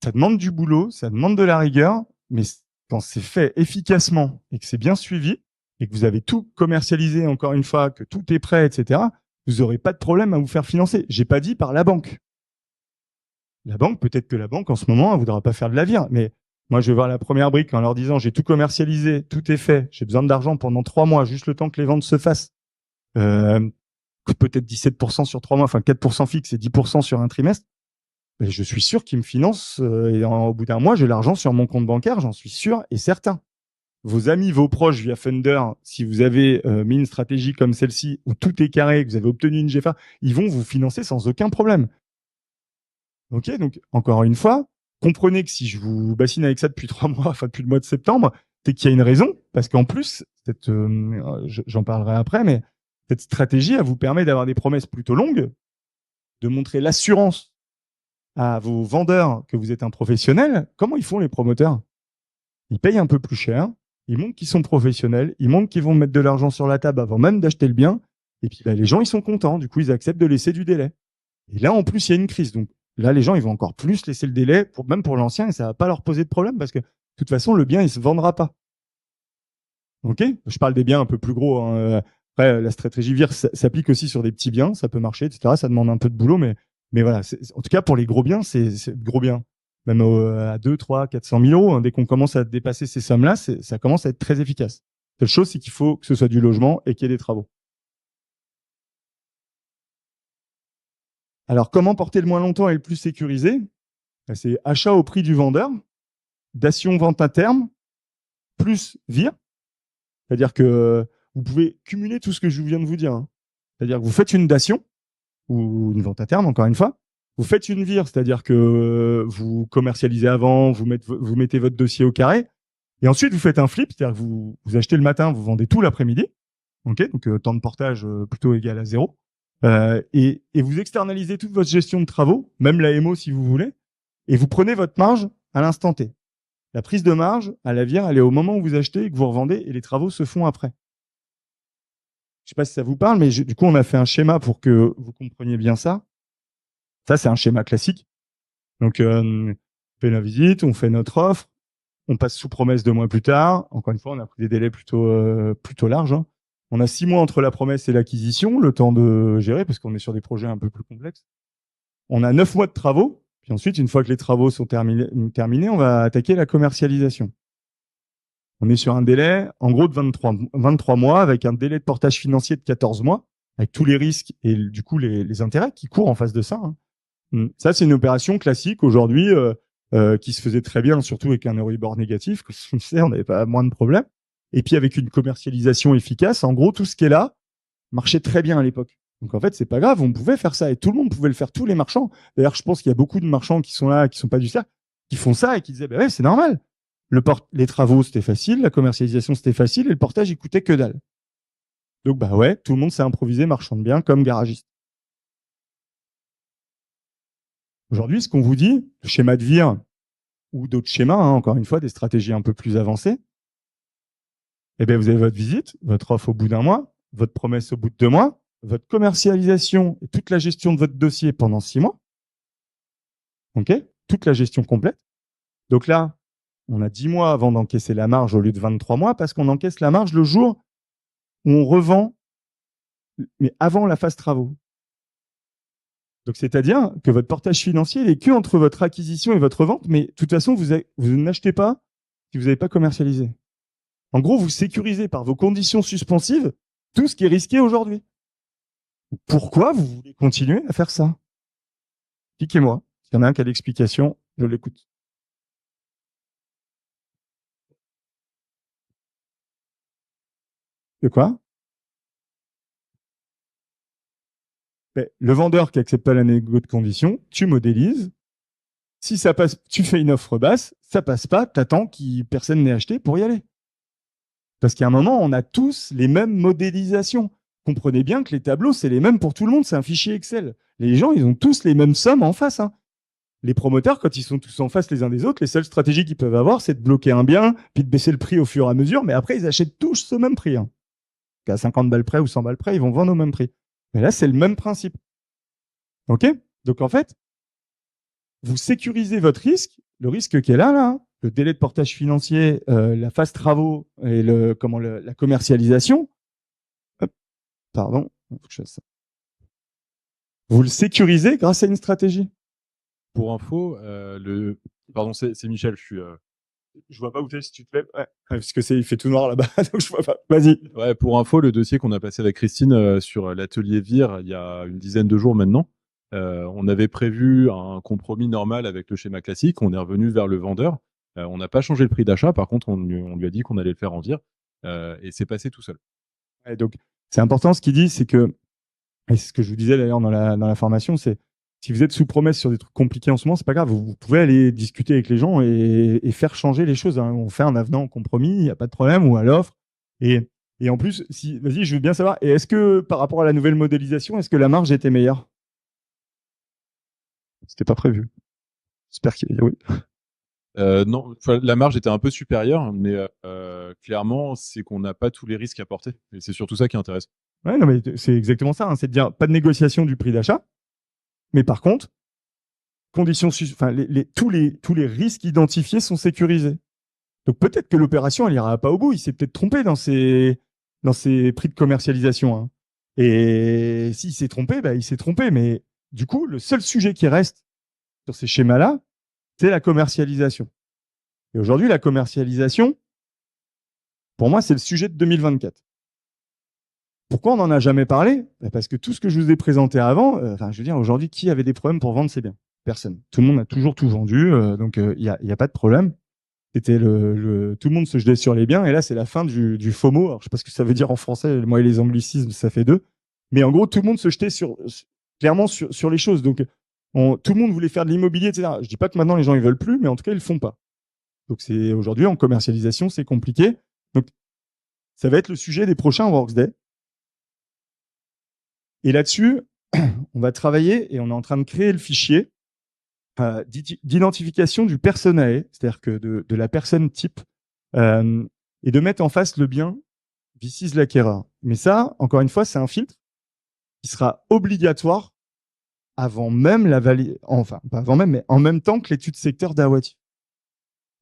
Ça demande du boulot, ça demande de la rigueur, mais quand c'est fait efficacement et que c'est bien suivi et que vous avez tout commercialisé encore une fois, que tout est prêt, etc., vous n'aurez pas de problème à vous faire financer. J'ai pas dit par la banque. La banque, peut-être que la banque en ce moment, elle voudra pas faire de la vire, mais moi, je vais voir la première brique en leur disant j'ai tout commercialisé, tout est fait, j'ai besoin d'argent pendant 3 mois, juste le temps que les ventes se fassent. Coûte peut-être 17% sur 3 mois, enfin 4% fixe et 10% sur un trimestre. Mais je suis sûr qu'ils me financent et au bout d'un mois, j'ai l'argent sur mon compte bancaire, j'en suis sûr et certain. Vos amis, vos proches via Funder, si vous avez mis une stratégie comme celle-ci où tout est carré, que vous avez obtenu une GFA, ils vont vous financer sans aucun problème. Ok, donc encore une fois, comprenez que si je vous bassine avec ça depuis 3 mois, enfin depuis le mois de septembre, c'est qu'il y a une raison, parce qu'en plus, j'en parlerai après, mais cette stratégie, elle vous permet d'avoir des promesses plutôt longues, de montrer l'assurance à vos vendeurs que vous êtes un professionnel. Comment ils font les promoteurs? Ils payent un peu plus cher, ils montrent qu'ils sont professionnels, ils montrent qu'ils vont mettre de l'argent sur la table avant même d'acheter le bien, et puis les gens, ils sont contents, du coup, ils acceptent de laisser du délai. Et là, en plus, il y a une crise, donc là, les gens, ils vont encore plus laisser le délai, même pour l'ancien, et ça va pas leur poser de problème, parce que de toute façon, le bien, il se vendra pas. Ok? Je parle des biens un peu plus gros, hein. Après, la stratégie vire s'applique aussi sur des petits biens, ça peut marcher, etc. Ça demande un peu de boulot, mais voilà. En tout cas, pour les gros biens, c'est gros biens. Même à 2, 3, 400 000 euros, hein, dès qu'on commence à dépasser ces sommes-là, ça commence à être très efficace. La seule chose, c'est qu'il faut que ce soit du logement et qu'il y ait des travaux. Alors, comment porter le moins longtemps et le plus sécurisé? C'est achat au prix du vendeur, dation vente à terme, plus vire. C'est-à-dire que vous pouvez cumuler tout ce que je viens de vous dire, hein. C'est-à-dire que vous faites une dation ou une vente à terme, encore une fois. Vous faites une vire, c'est-à-dire que vous commercialisez avant, vous mettez votre dossier au carré. Et ensuite, vous faites un flip, c'est-à-dire que vous achetez le matin, vous vendez tout l'après-midi. Ok, donc temps de portage plutôt égal à 0. Et vous externalisez toute votre gestion de travaux, même la MO si vous voulez, et vous prenez votre marge à l'instant T. La prise de marge à la vire, elle est au moment où vous achetez et que vous revendez, et les travaux se font après. Je sais pas si ça vous parle, mais du coup, on a fait un schéma pour que vous compreniez bien ça. Ça, c'est un schéma classique. Donc, on fait la visite, on fait notre offre, on passe sous promesse 2 mois plus tard. Encore une fois, on a pris des délais plutôt larges, hein. On a 6 mois entre la promesse et l'acquisition, le temps de gérer, parce qu'on est sur des projets un peu plus complexes. On a 9 mois de travaux, puis ensuite, une fois que les travaux sont terminés, on va attaquer la commercialisation. On est sur un délai, en gros, de 23 mois, avec un délai de portage financier de 14 mois, avec tous les risques et du coup les intérêts qui courent en face de ça, hein. Ça, c'est une opération classique aujourd'hui qui se faisait très bien, surtout avec un Euribor négatif, comme on le sait, on n'avait pas moins de problèmes. Et puis avec une commercialisation efficace, en gros, tout ce qui est là marchait très bien à l'époque. Donc en fait, c'est pas grave, on pouvait faire ça et tout le monde pouvait le faire, tous les marchands. D'ailleurs, je pense qu'il y a beaucoup de marchands qui sont là, qui sont pas du cercle, qui font ça et qui disaient, bah ouais, c'est normal. Les travaux, c'était facile, la commercialisation, c'était facile et le portage, il coûtait que dalle. Donc bah ouais, tout le monde s'est improvisé marchand de biens comme garagiste. Aujourd'hui, ce qu'on vous dit, le schéma de vire ou d'autres schémas, hein, encore une fois, des stratégies un peu plus avancées, eh bien, vous avez votre visite, votre offre au bout d'1 mois, votre promesse au bout de 2 mois, votre commercialisation et toute la gestion de votre dossier pendant 6 mois. OK? Toute la gestion complète. Donc là, on a 10 mois avant d'encaisser la marge au lieu de 23 mois parce qu'on encaisse la marge le jour où on revend mais avant la phase travaux. Donc, c'est-à-dire que votre portage financier, il est que entre votre acquisition et votre vente, mais de toute façon, vous n'achetez pas si vous n'avez pas commercialisé. En gros, vous sécurisez par vos conditions suspensives tout ce qui est risqué aujourd'hui. Pourquoi vous voulez continuer à faire ça? Expliquez-moi. S'il y en a un qui a l'explication, je l'écoute. De quoi? Le vendeur qui accepte pas la négo de conditions, tu modélises. Si ça passe, tu fais une offre basse, ça passe pas, t'attends que personne n'ait acheté pour y aller. Parce qu'à un moment, on a tous les mêmes modélisations. Comprenez bien que les tableaux, c'est les mêmes pour tout le monde, c'est un fichier Excel. Les gens, ils ont tous les mêmes sommes en face. Les promoteurs, quand ils sont tous en face les uns des autres, les seules stratégies qu'ils peuvent avoir, c'est de bloquer un bien, puis de baisser le prix au fur et à mesure, mais après, ils achètent tous au même prix. À 50 balles près ou 100 balles près, ils vont vendre au même prix. Mais là, c'est le même principe. OK? Donc, en fait, vous sécurisez votre risque, le risque qui est là, le délai de portage financier, la phase travaux et la commercialisation. Hop, pardon, faut que je fasse ça. Vous le sécurisez grâce à une stratégie. Pour info, pardon, c'est Michel, je vois pas où t'es si tu te lèves. Ouais, parce que il fait tout noir là-bas, donc je vois pas. Vas-y. Ouais, pour info, le dossier qu'on a passé avec Christine sur l'atelier VIR il y a une dizaine de jours maintenant, on avait prévu un compromis normal avec le schéma classique. On est revenu vers le vendeur. On n'a pas changé le prix d'achat. Par contre, on lui a dit qu'on allait le faire en VIR et c'est passé tout seul. Ouais, donc, c'est important ce qu'il dit, c'est que, et c'est ce que je vous disais d'ailleurs dans la formation, c'est si vous êtes sous promesse sur des trucs compliqués en ce moment, c'est pas grave, vous pouvez aller discuter avec les gens et faire changer les choses. On fait un avenant en compromis, il n'y a pas de problème, ou à l'offre. Et en plus, vas-y, je veux bien savoir, et est-ce que par rapport à la nouvelle modélisation, est-ce que la marge était meilleure? C'était pas prévu. J'espère qu'il y a oui. Non, la marge était un peu supérieure, mais clairement, c'est qu'on n'a pas tous les risques à porter. Et c'est surtout ça qui intéresse. Ouais, non, mais c'est exactement ça. C'est de dire pas de négociation du prix d'achat, mais par contre, conditions, tous les risques identifiés sont sécurisés. Donc peut-être que l'opération, elle ira pas au bout. Il s'est peut-être trompé dans ses prix de commercialisation. Et s'il s'est trompé, il s'est trompé. Mais du coup, le seul sujet qui reste sur ces schémas-là, c'est la commercialisation. Et aujourd'hui, la commercialisation, pour moi, c'est le sujet de 2024. Pourquoi on n'en a jamais parlé? Parce que tout ce que je vous ai présenté avant, je veux dire, aujourd'hui, qui avait des problèmes pour vendre ses biens? Personne. Tout le monde a toujours tout vendu, donc il y a pas de problème. C'était tout le monde se jetait sur les biens, et là, c'est la fin du FOMO. Alors, je sais pas ce que ça veut dire en français, moi et les anglicismes, ça fait deux. Mais en gros, tout le monde se jetait clairement sur les choses. Donc, tout le monde voulait faire de l'immobilier, etc. Je dis pas que maintenant les gens ils veulent plus, mais en tout cas, ils le font pas. Donc, c'est aujourd'hui, en commercialisation, c'est compliqué. Donc, ça va être le sujet des prochains Worksday. Et là-dessus, on va travailler et on est en train de créer le fichier d'identification du personae, c'est-à-dire que de la personne type, et de mettre en face le bien vicis l'acquéreur. Mais ça, encore une fois, c'est un filtre qui sera obligatoire avant même enfin, pas avant même, mais en même temps que l'étude secteur d'Awati.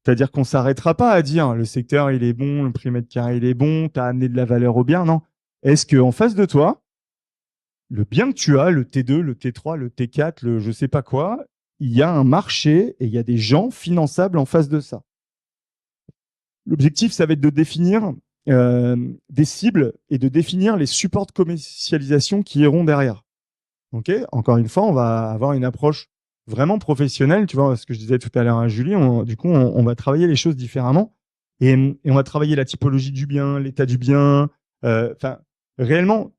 C'est-à-dire qu'on s'arrêtera pas à dire le secteur il est bon, le prix mètre carré il est bon, tu as amené de la valeur au bien. Non. Est-ce qu'en face de toi, le bien que tu as, le T2, le T3, le T4, le je sais pas quoi, il y a un marché et il y a des gens finançables en face de ça. L'objectif, ça va être de définir des cibles et de définir les supports de commercialisation qui iront derrière. Ok. Encore une fois, on va avoir une approche vraiment professionnelle. Tu vois ce que je disais tout à l'heure à Julie. Du coup, on va travailler les choses différemment et on va travailler la typologie du bien, l'état du bien. Réellement,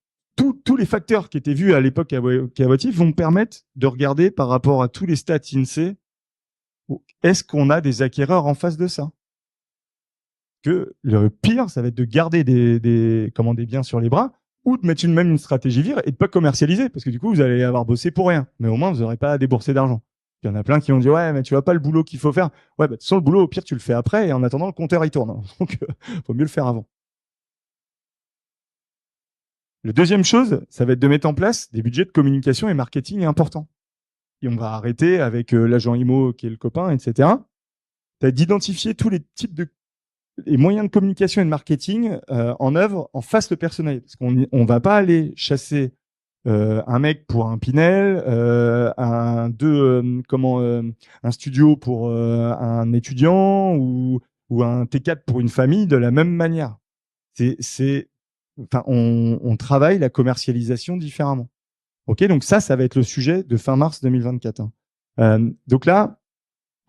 tous les facteurs qui étaient vus à l'époque à Awati vont permettre de regarder par rapport à tous les stats INSEE, est-ce qu'on a des acquéreurs en face de ça? Que le pire, ça va être de garder des biens sur les bras ou de mettre même une stratégie VIR et de pas commercialiser parce que du coup, vous allez avoir bossé pour rien. Mais au moins, vous n'aurez pas à débourser d'argent. Il y en a plein qui ont dit ouais, mais tu vois pas le boulot qu'il faut faire. Ouais, sans le boulot, au pire, tu le fais après et en attendant, le compteur, il tourne. Donc, faut mieux le faire avant. La deuxième chose, ça va être de mettre en place des budgets de communication et marketing importants. Et on va arrêter avec l'agent IMO qui est le copain, etc. D'identifier tous les types de les moyens de communication et de marketing en œuvre en face le personnel. Parce qu'on on va pas aller chasser un mec pour un Pinel, un studio pour un étudiant ou un T4 pour une famille de la même manière. Enfin, on travaille la commercialisation différemment. Ok, donc ça va être le sujet de fin mars 2024. Donc là,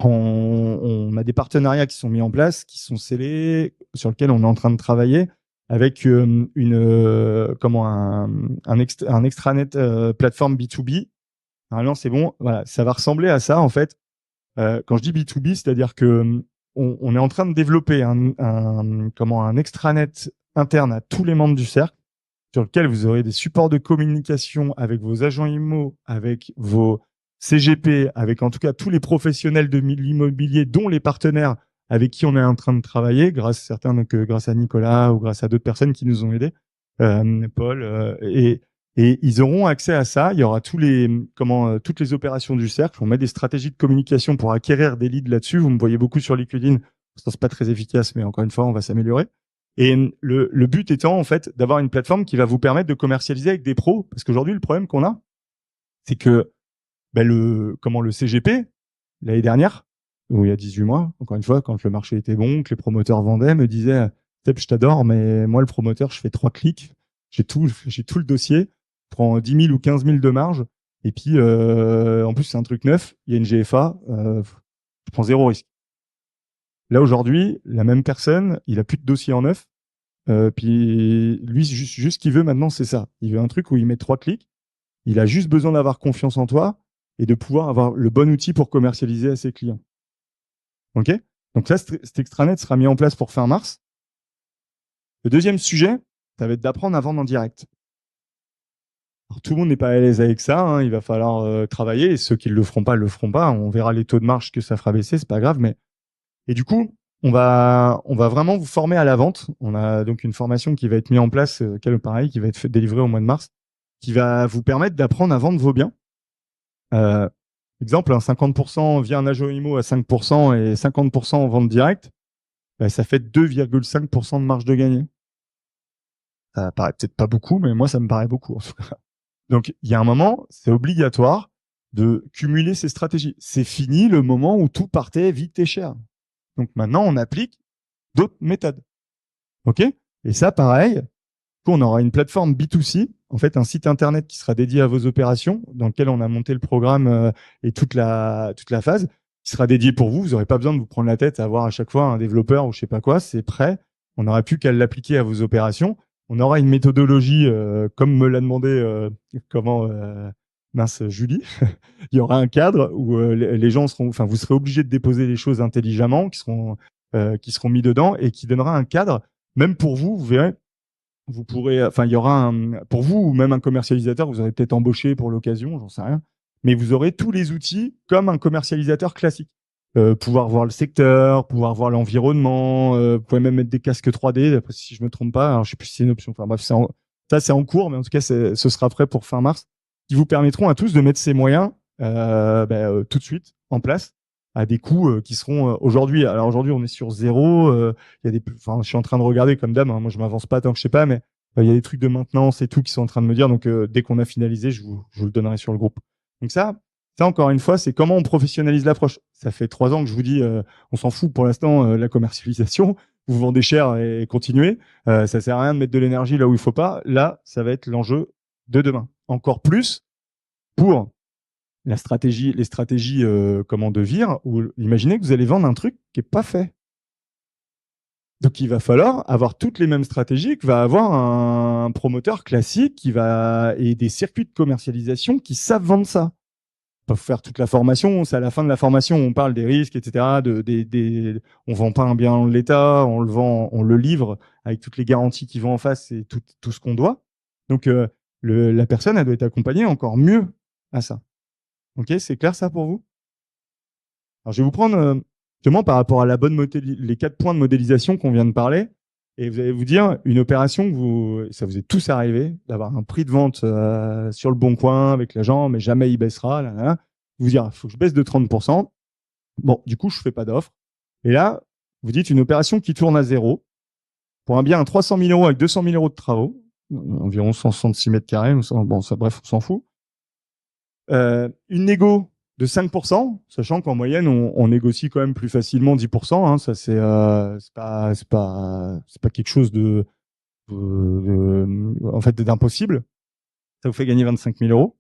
on a des partenariats qui sont mis en place, qui sont scellés, sur lesquels on est en train de travailler avec un extranet plateforme B2B. Alors c'est bon, voilà, ça va ressembler à ça en fait. Quand je dis B2B, c'est-à-dire que on est en train de développer un extranet interne à tous les membres du cercle, sur lequel vous aurez des supports de communication avec vos agents IMO, avec vos CGP, avec en tout cas tous les professionnels de l'immobilier, dont les partenaires avec qui on est en train de travailler, grâce à Nicolas ou grâce à d'autres personnes qui nous ont aidés, Paul, et ils auront accès à ça. Il y aura toutes les opérations du cercle. On met des stratégies de communication pour acquérir des leads là-dessus. Vous me voyez beaucoup sur LinkedIn. Ça, c'est pas très efficace, mais encore une fois, on va s'améliorer. Et le but étant, en fait, d'avoir une plateforme qui va vous permettre de commercialiser avec des pros. Parce qu'aujourd'hui, le problème qu'on a, c'est que le CGP, l'année dernière, ou il y a 18 mois, encore une fois, quand le marché était bon, que les promoteurs vendaient, me disaient « Step, je t'adore, mais moi, le promoteur, je fais 3 clics, j'ai tout le dossier, je prends 10 000 ou 15 000 de marge, et puis, en plus, c'est un truc neuf, il y a une GFA, je prends 0 risque. » Là, aujourd'hui, la même personne, il a plus de dossier en neuf, puis lui, juste ce qu'il veut maintenant, c'est ça. Il veut un truc où il met 3 clics, il a juste besoin d'avoir confiance en toi et de pouvoir avoir le bon outil pour commercialiser à ses clients. Ok ? Donc là, cet extranet sera mis en place pour fin mars. Le deuxième sujet, ça va être d'apprendre à vendre en direct. Alors, tout le monde n'est pas à l'aise avec ça, hein, il va falloir travailler, et ceux qui ne le feront pas, on verra les taux de marge que ça fera baisser, c'est pas grave, mais... Et du coup, on va vraiment vous former à la vente. On a donc une formation qui va être mise en place, qui va être délivrée au mois de mars, qui va vous permettre d'apprendre à vendre vos biens. Exemple, 50% via un agent IMO à 5% et 50% en vente directe, ça fait 2,5% de marge de gagné. Ça paraît peut-être pas beaucoup, mais moi, ça me paraît beaucoup. En tout cas. Donc, il y a un moment, c'est obligatoire de cumuler ces stratégies. C'est fini le moment où tout partait vite et cher. Donc maintenant, on applique d'autres méthodes. OK ? Et ça, pareil, on aura une plateforme B2C, en fait, un site internet qui sera dédié à vos opérations, dans lequel on a monté le programme et toute la phase, qui sera dédié pour vous. Vous n'aurez pas besoin de vous prendre la tête à avoir à chaque fois un développeur ou je sais pas quoi. C'est prêt. On n'aura plus qu'à l'appliquer à vos opérations. On aura une méthodologie, comme me l'a demandé Julie. Il y aura un cadre où les gens vous serez obligés de déposer les choses intelligemment, qui seront mis dedans et qui donnera un cadre, même pour vous, vous verrez. Vous pourrez, il y aura pour vous ou même un commercialisateur, vous aurez peut-être embauché pour l'occasion, j'en sais rien, mais vous aurez tous les outils comme un commercialisateur classique. Pouvoir voir le secteur, pouvoir voir l'environnement, vous pouvez même mettre des casques 3D, après, si je me trompe pas, alors je sais plus si c'est une option. Enfin bref, c'est en cours, mais en tout cas, ce sera prêt pour fin mars, qui vous permettront à tous de mettre ces moyens tout de suite en place à des coûts qui seront aujourd'hui. Alors aujourd'hui, on est sur 0. Il y a je suis en train de regarder comme d'hab. Hein, moi, je m'avance pas tant que je sais pas, mais il y a des trucs de maintenance et tout qui sont en train de me dire. Donc dès qu'on a finalisé, je vous le donnerai sur le groupe. Donc ça encore une fois, c'est comment on professionnalise l'approche. Ça fait 3 ans que je vous dis, on s'en fout pour l'instant la commercialisation. Vous vendez cher et continuez. Ça sert à rien de mettre de l'énergie là où il faut pas. Là, ça va être l'enjeu de demain. Encore plus pour les stratégies de vire, où imaginez que vous allez vendre un truc qui est pas fait. Donc il va falloir avoir toutes les mêmes stratégies que va avoir un promoteur classique et des circuits de commercialisation qui savent vendre ça. Pas faire toute la formation, c'est à la fin de la formation où on parle des risques, etc. On vend pas un bien en l'état, on le livre avec toutes les garanties qui vont en face et tout ce qu'on doit. Donc la personne, elle doit être accompagnée encore mieux à ça. Ok, c'est clair ça pour vous? Alors, je vais vous prendre justement par rapport à les 4 points de modélisation qu'on vient de parler, et vous allez vous dire une opération ça vous est tous arrivé d'avoir un prix de vente sur le bon coin avec l'agent, mais jamais il baissera. Là. Vous dire, il faut que je baisse de 30%. Bon, du coup, je fais pas d'offre. Et là, vous dites une opération qui tourne à zéro, pour un bien à 300 000 euros avec 200 000 euros de travaux, environ 166 mètres carrés, bon, ça, bref, on s'en fout. Une négo de 5%, sachant qu'en moyenne, on négocie quand même plus facilement 10%. Hein, ça, c'est pas quelque chose en fait, d'impossible. Ça vous fait gagner 25 000 euros.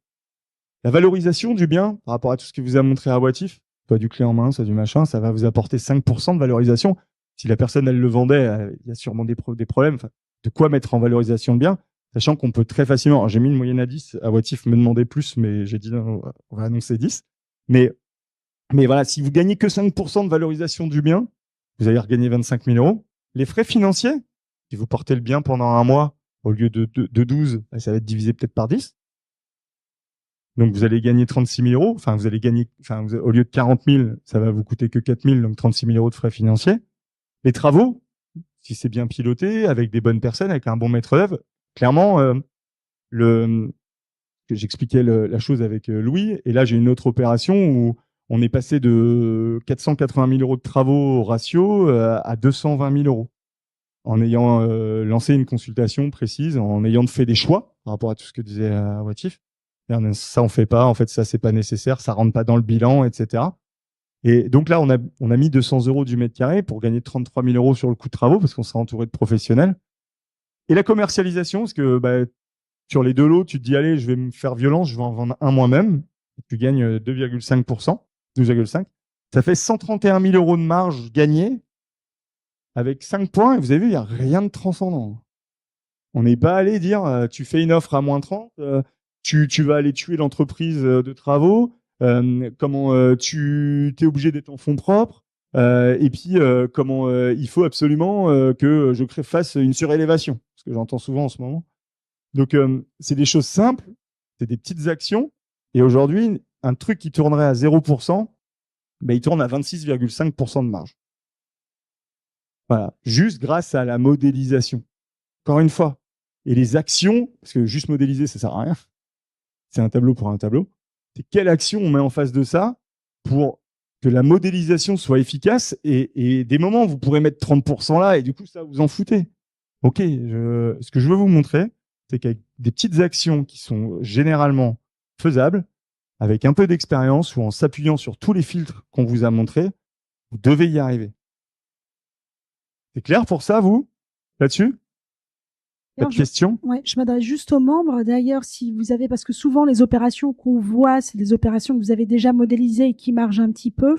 La valorisation du bien, par rapport à tout ce que vous a montré Aboitif, soit du clé en main, soit du machin, ça va vous apporter 5% de valorisation. Si la personne, elle le vendait, il y a sûrement des problèmes. Enfin, de quoi mettre en valorisation le bien, sachant qu'on peut très facilement... Alors, j'ai mis une moyenne à 10, Aboitif me demandait plus, mais j'ai dit non, on va annoncer 10. Mais voilà, si vous gagnez que 5% de valorisation du bien, vous allez regagner 25 000 euros. Les frais financiers, si vous portez le bien pendant un mois, au lieu de 12, ça va être divisé peut-être par 10. Donc, vous allez gagner 36 000 euros. Enfin, au lieu de 40 000, ça va vous coûter que 4 000, donc 36 000 euros de frais financiers. Les travaux, si c'est bien piloté, avec des bonnes personnes, avec un bon maître d'œuvre, clairement, j'expliquais la chose avec Louis, et là, j'ai une autre opération où on est passé de 480 000 euros de travaux au ratio à 220 000 euros, en ayant lancé une consultation précise, en ayant fait des choix par rapport à tout ce que disait Aboitif. Ça, on fait pas. En fait, ça, c'est pas nécessaire. Ça rentre pas dans le bilan, etc. Et donc là, on a mis 200 euros du mètre carré pour gagner 33 000 euros sur le coût de travaux parce qu'on s'est entouré de professionnels. Et la commercialisation, parce que sur les deux lots, tu te dis, allez, je vais me faire violence, je vais en vendre un moi-même. Et tu gagnes 2,5%, 12,5%. Ça fait 131 000 euros de marge gagnée avec 5 points. Et vous avez vu, il n'y a rien de transcendant. On n'est pas allé dire, tu fais une offre à moins 30, tu vas aller tuer l'entreprise de travaux, tu es obligé d'être en fonds propres, et puis il faut absolument que je fasse une surélévation, ce que j'entends souvent en ce moment. Donc, c'est des choses simples, c'est des petites actions, et aujourd'hui, un truc qui tournerait à 0%, il tourne à 26,5% de marge. Voilà, juste grâce à la modélisation. Encore une fois, et les actions, parce que juste modéliser, ça sert à rien. C'est un tableau pour un tableau. C'est quelle action on met en face de ça pour que la modélisation soit efficace et des moments, vous pourrez mettre 30% là et du coup, ça vous en foutez. OK, ce que je veux vous montrer, c'est qu'avec des petites actions qui sont généralement faisables, avec un peu d'expérience ou en s'appuyant sur tous les filtres qu'on vous a montrés, vous devez y arriver. C'est clair pour ça, vous, là-dessus? Pas de questions? Ouais, je m'adresse juste aux membres. D'ailleurs, si vous avez, parce que souvent les opérations qu'on voit, c'est des opérations que vous avez déjà modélisées et qui marchent un petit peu.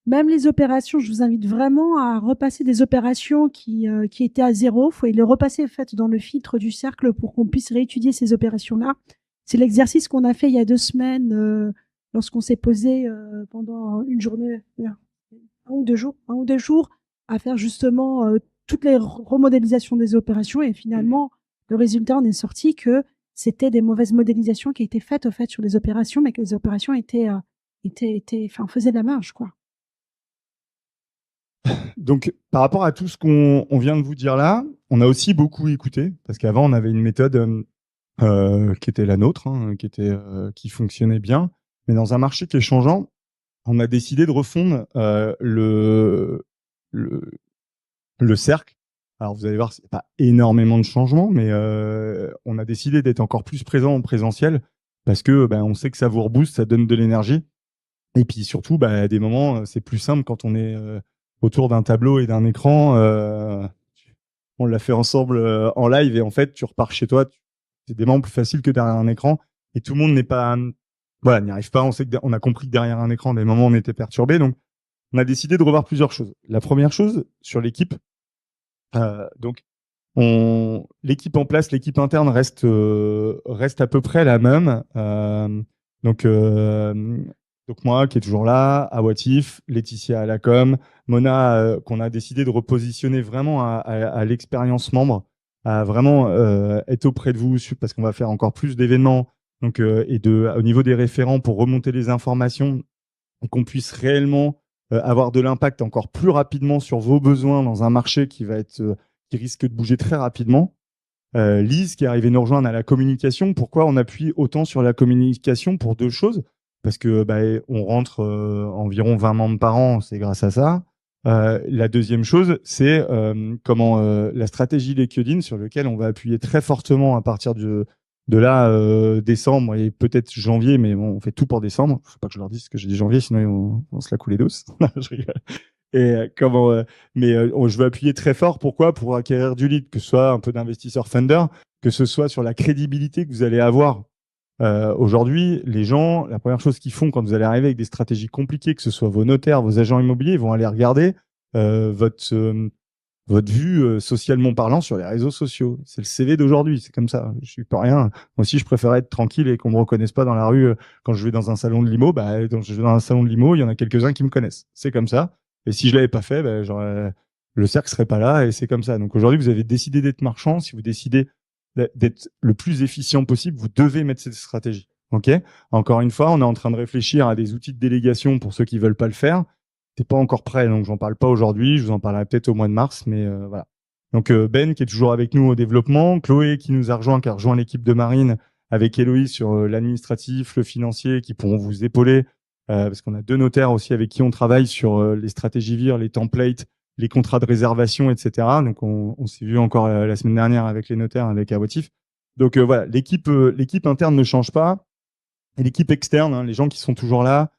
Même les opérations, je vous invite vraiment à repasser des opérations qui étaient à zéro. Il faut les repasser en fait dans le filtre du cercle pour qu'on puisse réétudier ces opérations-là. C'est l'exercice qu'on a fait il y a 2 semaines lorsqu'on s'est posé pendant une journée, un ou deux jours, à faire justement toutes les remodélisations des opérations et finalement, le résultat en est sorti que c'était des mauvaises modélisations qui étaient faites, au fait, sur les opérations, mais que les opérations faisaient de la marge, quoi. Donc, par rapport à tout ce qu'on vient de vous dire là, on a aussi beaucoup écouté, parce qu'avant, on avait une méthode qui était la nôtre, hein, qui fonctionnait bien, mais dans un marché qui est changeant, on a décidé de refondre le cercle. Alors, vous allez voir, c'est pas énormément de changements, mais on a décidé d'être encore plus présent en présentiel parce que on sait que ça vous rebooste, ça donne de l'énergie. Et puis surtout, à des moments, c'est plus simple quand on est autour d'un tableau et d'un écran. On l'a fait ensemble en live et en fait, tu repars chez toi. C'est des moments plus faciles que derrière un écran. Et tout le monde n'est pas, voilà, n'y arrive pas. On sait on a compris que derrière un écran, des moments, on était perturbé. Donc, on a décidé de revoir plusieurs choses. La première chose, sur l'équipe, donc l'équipe en place, l'équipe interne reste à peu près la même. Donc moi qui est toujours là, Aboitif, Laetitia à la com, Mona qu'on a décidé de repositionner vraiment à l'expérience membre, à vraiment être auprès de vous parce qu'on va faire encore plus d'événements. Donc au niveau des référents pour remonter les informations et qu'on puisse réellement avoir de l'impact encore plus rapidement sur vos besoins dans un marché qui risque de bouger très rapidement. Lise qui est arrivée nous rejoindre à la communication. Pourquoi on appuie autant sur la communication? Pour 2 choses. Parce que on rentre environ 20 membres par an, c'est grâce à ça. La deuxième chose, c'est comment la stratégie LinkedIn sur laquelle on va appuyer très fortement à partir de là, décembre et peut-être janvier, mais bon, on fait tout pour décembre. Faut pas que je leur dise que j'ai dit janvier, sinon ils vont se la couler douce. Je rigole. Et je veux appuyer très fort. Pourquoi? Pour acquérir du lead, que ce soit un peu d'investisseurs funder, que ce soit sur la crédibilité que vous allez avoir. Aujourd'hui, les gens, la première chose qu'ils font quand vous allez arriver avec des stratégies compliquées, que ce soit vos notaires, vos agents immobiliers, ils vont aller regarder votre vue socialement parlant sur les réseaux sociaux. C'est le CV d'aujourd'hui, c'est comme ça. Je suis pas rien. Moi aussi, je préférais être tranquille et qu'on me reconnaisse pas dans la rue quand je vais dans un salon de limo. Bah, quand je vais dans un salon de limo, il y en a quelques-uns qui me connaissent. C'est comme ça. Et si je l'avais pas fait, bah, le cercle serait pas là et c'est comme ça. Donc aujourd'hui, vous avez décidé d'être marchand. Si vous décidez d'être le plus efficient possible, vous devez mettre cette stratégie. Ok. Encore une fois, on est en train de réfléchir à des outils de délégation pour ceux qui veulent pas le faire. C'est pas encore prêt, donc j'en parle pas aujourd'hui. Je vous en parlerai peut-être au mois de mars, mais voilà. Donc Ben qui est toujours avec nous au développement, Chloé qui nous a rejoint, qui a rejoint l'équipe de Marine avec Héloïse sur l'administratif, le financier, qui pourront vous épauler parce qu'on a 2 notaires aussi avec qui on travaille sur les stratégies VIR, les templates, les contrats de réservation, etc. Donc on s'est vu encore la semaine dernière avec les notaires, avec Awatif. Donc voilà, l'équipe interne ne change pas. Et l'équipe externe, hein, les gens qui sont toujours là,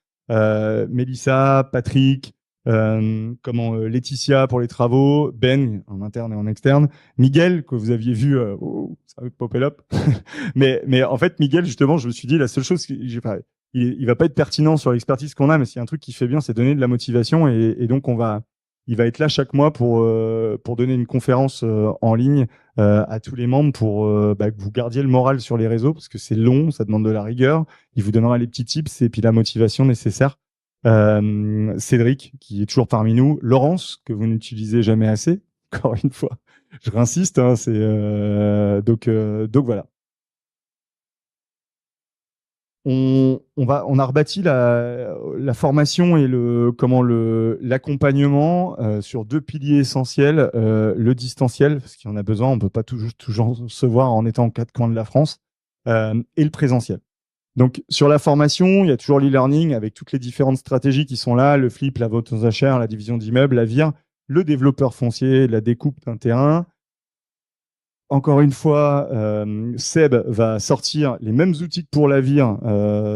Mélissa, Patrick, Laetitia pour les travaux, Ben en interne et en externe, Miguel que vous aviez vu, ça va popper up. mais en fait Miguel justement, je me suis dit la seule chose, il va pas être pertinent sur l'expertise qu'on a, mais s'il y a un truc qui fait bien, c'est donner de la motivation et donc il va être là chaque mois pour donner une conférence en ligne à tous les membres pour que vous gardiez le moral sur les réseaux parce que c'est long, ça demande de la rigueur. Il vous donnera les petits tips et puis la motivation nécessaire. Cédric qui est toujours parmi nous, Laurence que vous n'utilisez jamais assez. Encore une fois, je réinsiste. Hein, donc voilà. On a rebâti la formation et l'accompagnement sur 2 piliers essentiels, le distanciel, parce qu'il y en a besoin, on peut pas toujours se voir en étant aux 4 coins de la France, et le présentiel. Donc sur la formation, il y a toujours l'e-learning avec toutes les différentes stratégies qui sont là, le flip, la vente aux enchères, la division d'immeubles, la VIR, le développeur foncier, la découpe d'un terrain. Encore une fois, Seb va sortir les mêmes outils que pour la VIR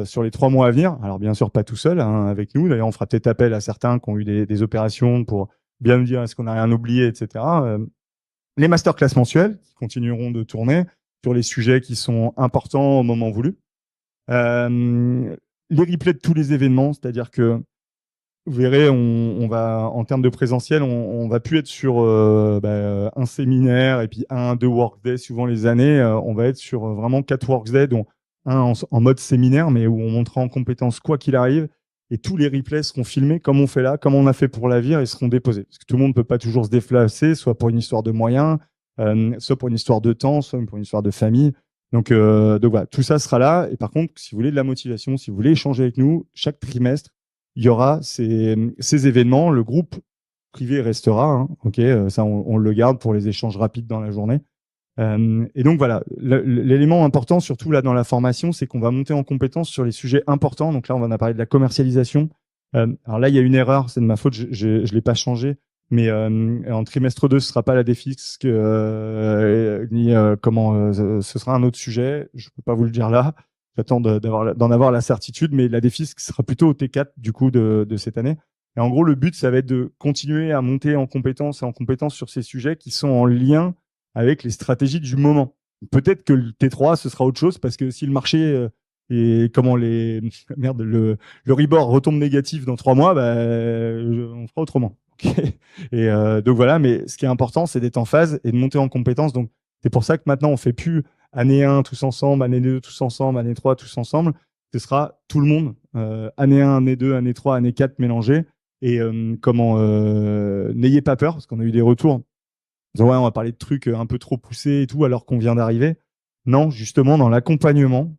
sur les 3 mois à venir. Alors bien sûr pas tout seul, hein, avec nous. D'ailleurs, on fera peut-être appel à certains qui ont eu des opérations pour bien nous dire est-ce qu'on n'a rien oublié, etc. Les masterclass mensuels qui continueront de tourner sur les sujets qui sont importants au moment voulu. Les replays de tous les événements, c'est-à-dire que vous verrez, on va en termes de présentiel, on va plus être sur un séminaire et puis 2 workdays suivant les années. On va être sur vraiment 4 workdays, dont un en mode séminaire, mais où on montera en compétence quoi qu'il arrive. Et tous les replays seront filmés comme on fait là, comme on a fait pour la VIR, et seront déposés. Parce que tout le monde ne peut pas toujours se déplacer, soit pour une histoire de moyens, soit pour une histoire de temps, soit pour une histoire de famille. Donc voilà, tout ça sera là. Et par contre, si vous voulez de la motivation, si vous voulez échanger avec nous, chaque trimestre, il y aura ces événements. Le groupe privé restera, hein, ok, ça on le garde pour les échanges rapides dans la journée. Et donc voilà, l'élément important surtout là dans la formation, c'est qu'on va monter en compétence sur les sujets importants. Donc là, on va parler de la commercialisation. Alors là, il y a une erreur, c'est de ma faute, je l'ai pas changé. Mais en trimestre 2, ce sera pas la défisque, ni ce sera un autre sujet. Je peux pas vous le dire là. J'attends d'en avoir la certitude, mais la défisque sera plutôt au T4 du coup de cette année. Et en gros, le but, ça va être de continuer à monter en compétences sur ces sujets qui sont en lien avec les stratégies du moment. Peut-être que le T3, ce sera autre chose parce que si le marché et le rebord retombe négatif dans 3 mois, on fera autrement. Okay. Et donc voilà, mais ce qui est important, c'est d'être en phase et de monter en compétences. Donc c'est pour ça que maintenant, on fait plus année 1 tous ensemble, année 2 tous ensemble, année 3 tous ensemble. Ce sera tout le monde, année 1, année 2, année 3, année 4 mélangés. Et n'ayez pas peur, parce qu'on a eu des retours. Ouais, on va parler de trucs un peu trop poussés et tout, alors qu'on vient d'arriver. Non, justement, dans l'accompagnement,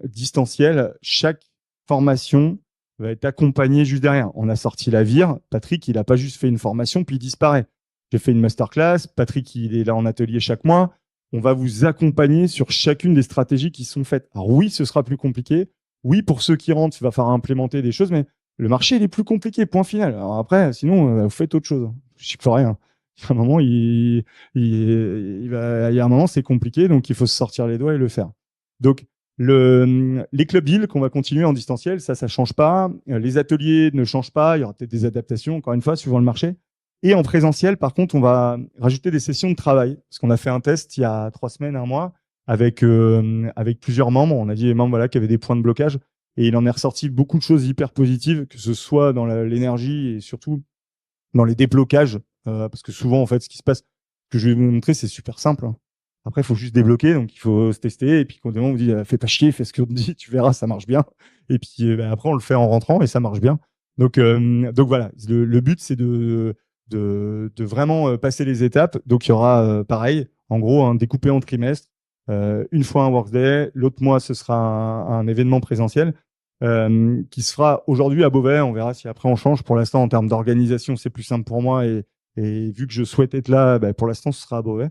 distanciel, chaque formation va être accompagnée juste derrière. On a sorti la VIR. Patrick, il n'a pas juste fait une formation, puis il disparaît. J'ai fait une masterclass. Patrick, il est là en atelier chaque mois. On va vous accompagner sur chacune des stratégies qui sont faites. Alors oui, ce sera plus compliqué. Oui, pour ceux qui rentrent, il va falloir implémenter des choses, mais Le marché, il est plus compliqué, point final. Alors après, sinon, vous faites autre chose. Je peux rien. À un moment, il y a un moment, c'est compliqué, donc il faut se sortir les doigts et le faire. Donc, les club deals qu'on va continuer en distanciel, ça change pas. Les ateliers ne changent pas. Il y aura peut-être des adaptations, encore une fois, suivant le marché. Et en présentiel, par contre, on va rajouter des sessions de travail. Parce qu'on a fait un test il y a 3 semaines, un mois, avec plusieurs membres. On a dit les membres voilà, qui avaient des points de blocage. Et il en est ressorti beaucoup de choses hyper positives, que ce soit dans l'énergie et surtout dans les déblocages. Parce que souvent, en fait, ce qui se passe, ce que je vais vous montrer, c'est super simple. Hein. Après, il faut juste débloquer, donc il faut se tester. Et puis, quand on vous dit, fais pas chier, fais ce qu'on te dit, tu verras, ça marche bien. Et puis, après, on le fait en rentrant et ça marche bien. Donc voilà, le but, c'est de vraiment passer les étapes. Donc, il y aura, pareil, en gros, hein, découpé en trimestres. Une fois un workday, l'autre mois, ce sera un événement présentiel. Qui se fera aujourd'hui à Beauvais. On verra si après on change. Pour l'instant, en termes d'organisation, c'est plus simple pour moi. Et vu que je souhaite être là, pour l'instant, ce sera à Beauvais.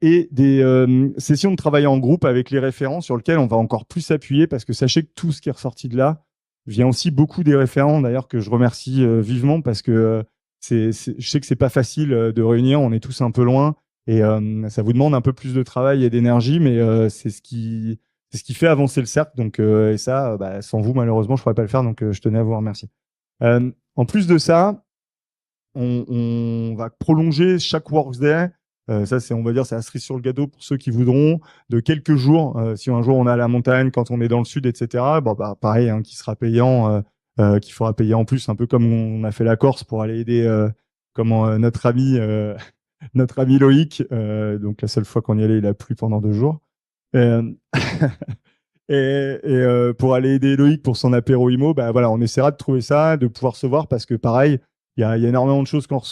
Et des sessions de travail en groupe avec les référents sur lesquels on va encore plus s'appuyer parce que sachez que tout ce qui est ressorti de là vient aussi beaucoup des référents, d'ailleurs, que je remercie vivement parce que je sais que c'est pas facile de réunir. On est tous un peu loin et ça vous demande un peu plus de travail et d'énergie, mais c'est ce qui fait avancer le cercle. Donc, et ça, sans vous, malheureusement, je pourrais pas le faire. Donc, je tenais à vous remercier. En plus de ça, on va prolonger chaque Workday. Ça, on va dire, c'est la cerise sur le gâteau pour ceux qui voudront, de quelques jours. Si un jour on est à la montagne, quand on est dans le sud, etc. Pareil, hein, qui sera payant, qu'il faudra payer en plus, un peu comme on a fait la Corse pour aller aider notre ami Loïc. Donc la seule fois qu'on y allait, il a plu pendant 2 jours. Euh, et pour aller aider Loïc pour son apéro IMO, voilà, on essaiera de trouver ça, de pouvoir se voir parce que pareil, il y a énormément de choses qui ont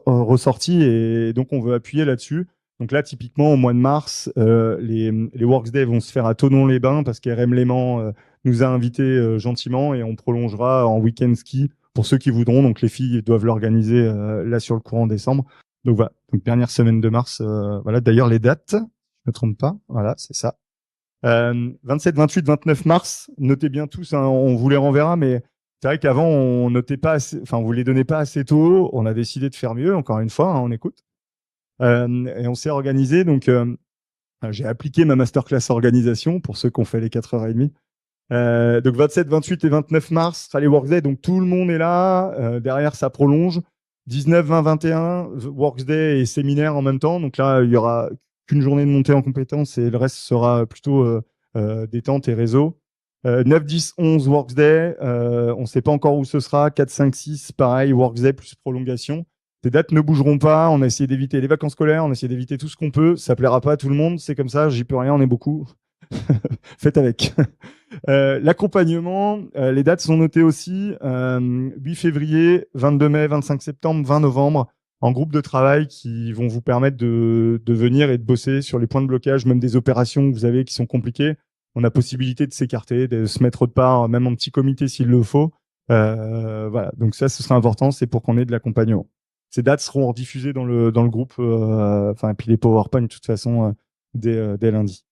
ressorti et donc on veut appuyer là-dessus. Donc là, typiquement, au mois de mars, les Worksday vont se faire à Thonon-les-Bains parce qu'RM Léman nous a invités gentiment et on prolongera en week-end ski pour ceux qui voudront. Donc les filles doivent l'organiser là sur le courant décembre. Donc voilà, donc dernière semaine de mars. Voilà, d'ailleurs les dates, je me trompe pas. Voilà, c'est ça. 27, 28, 29 mars, notez bien tous, hein, on vous les renverra, mais c'est vrai qu'avant, on notait pas assez, enfin, on vous les donnait pas assez tôt, on a décidé de faire mieux, encore une fois, hein, on écoute. Et on s'est organisé, donc j'ai appliqué ma masterclass organisation pour ceux qui ont fait les 4h30. Donc 27, 28 et 29 mars, sera les Workday, donc tout le monde est là, derrière ça prolonge. 19, 20, 21, Workday et séminaire en même temps, donc là, il y aura qu'une journée de montée en compétences et le reste sera plutôt détente et réseau. 9, 10, 11 Workday, on ne sait pas encore où ce sera. 4, 5, 6, pareil, Workday plus prolongation. Ces dates ne bougeront pas. On a essayé d'éviter les vacances scolaires, on a essayé d'éviter tout ce qu'on peut. Ça plaira pas à tout le monde, c'est comme ça, j'y peux rien, on est beaucoup. Faites avec. L'accompagnement, les dates sont notées aussi. 8 février, 22 mai, 25 septembre, 20 novembre, en groupe de travail qui vont vous permettre de venir et de bosser sur les points de blocage, même des opérations que vous avez qui sont compliquées. On a possibilité de s'écarter, de se mettre de part, même en petit comité s'il le faut. Voilà, donc ça, ce sera important, c'est pour qu'on ait de l'accompagnement. Ces dates seront rediffusées dans le groupe, et puis les PowerPoint de toute façon dès lundi.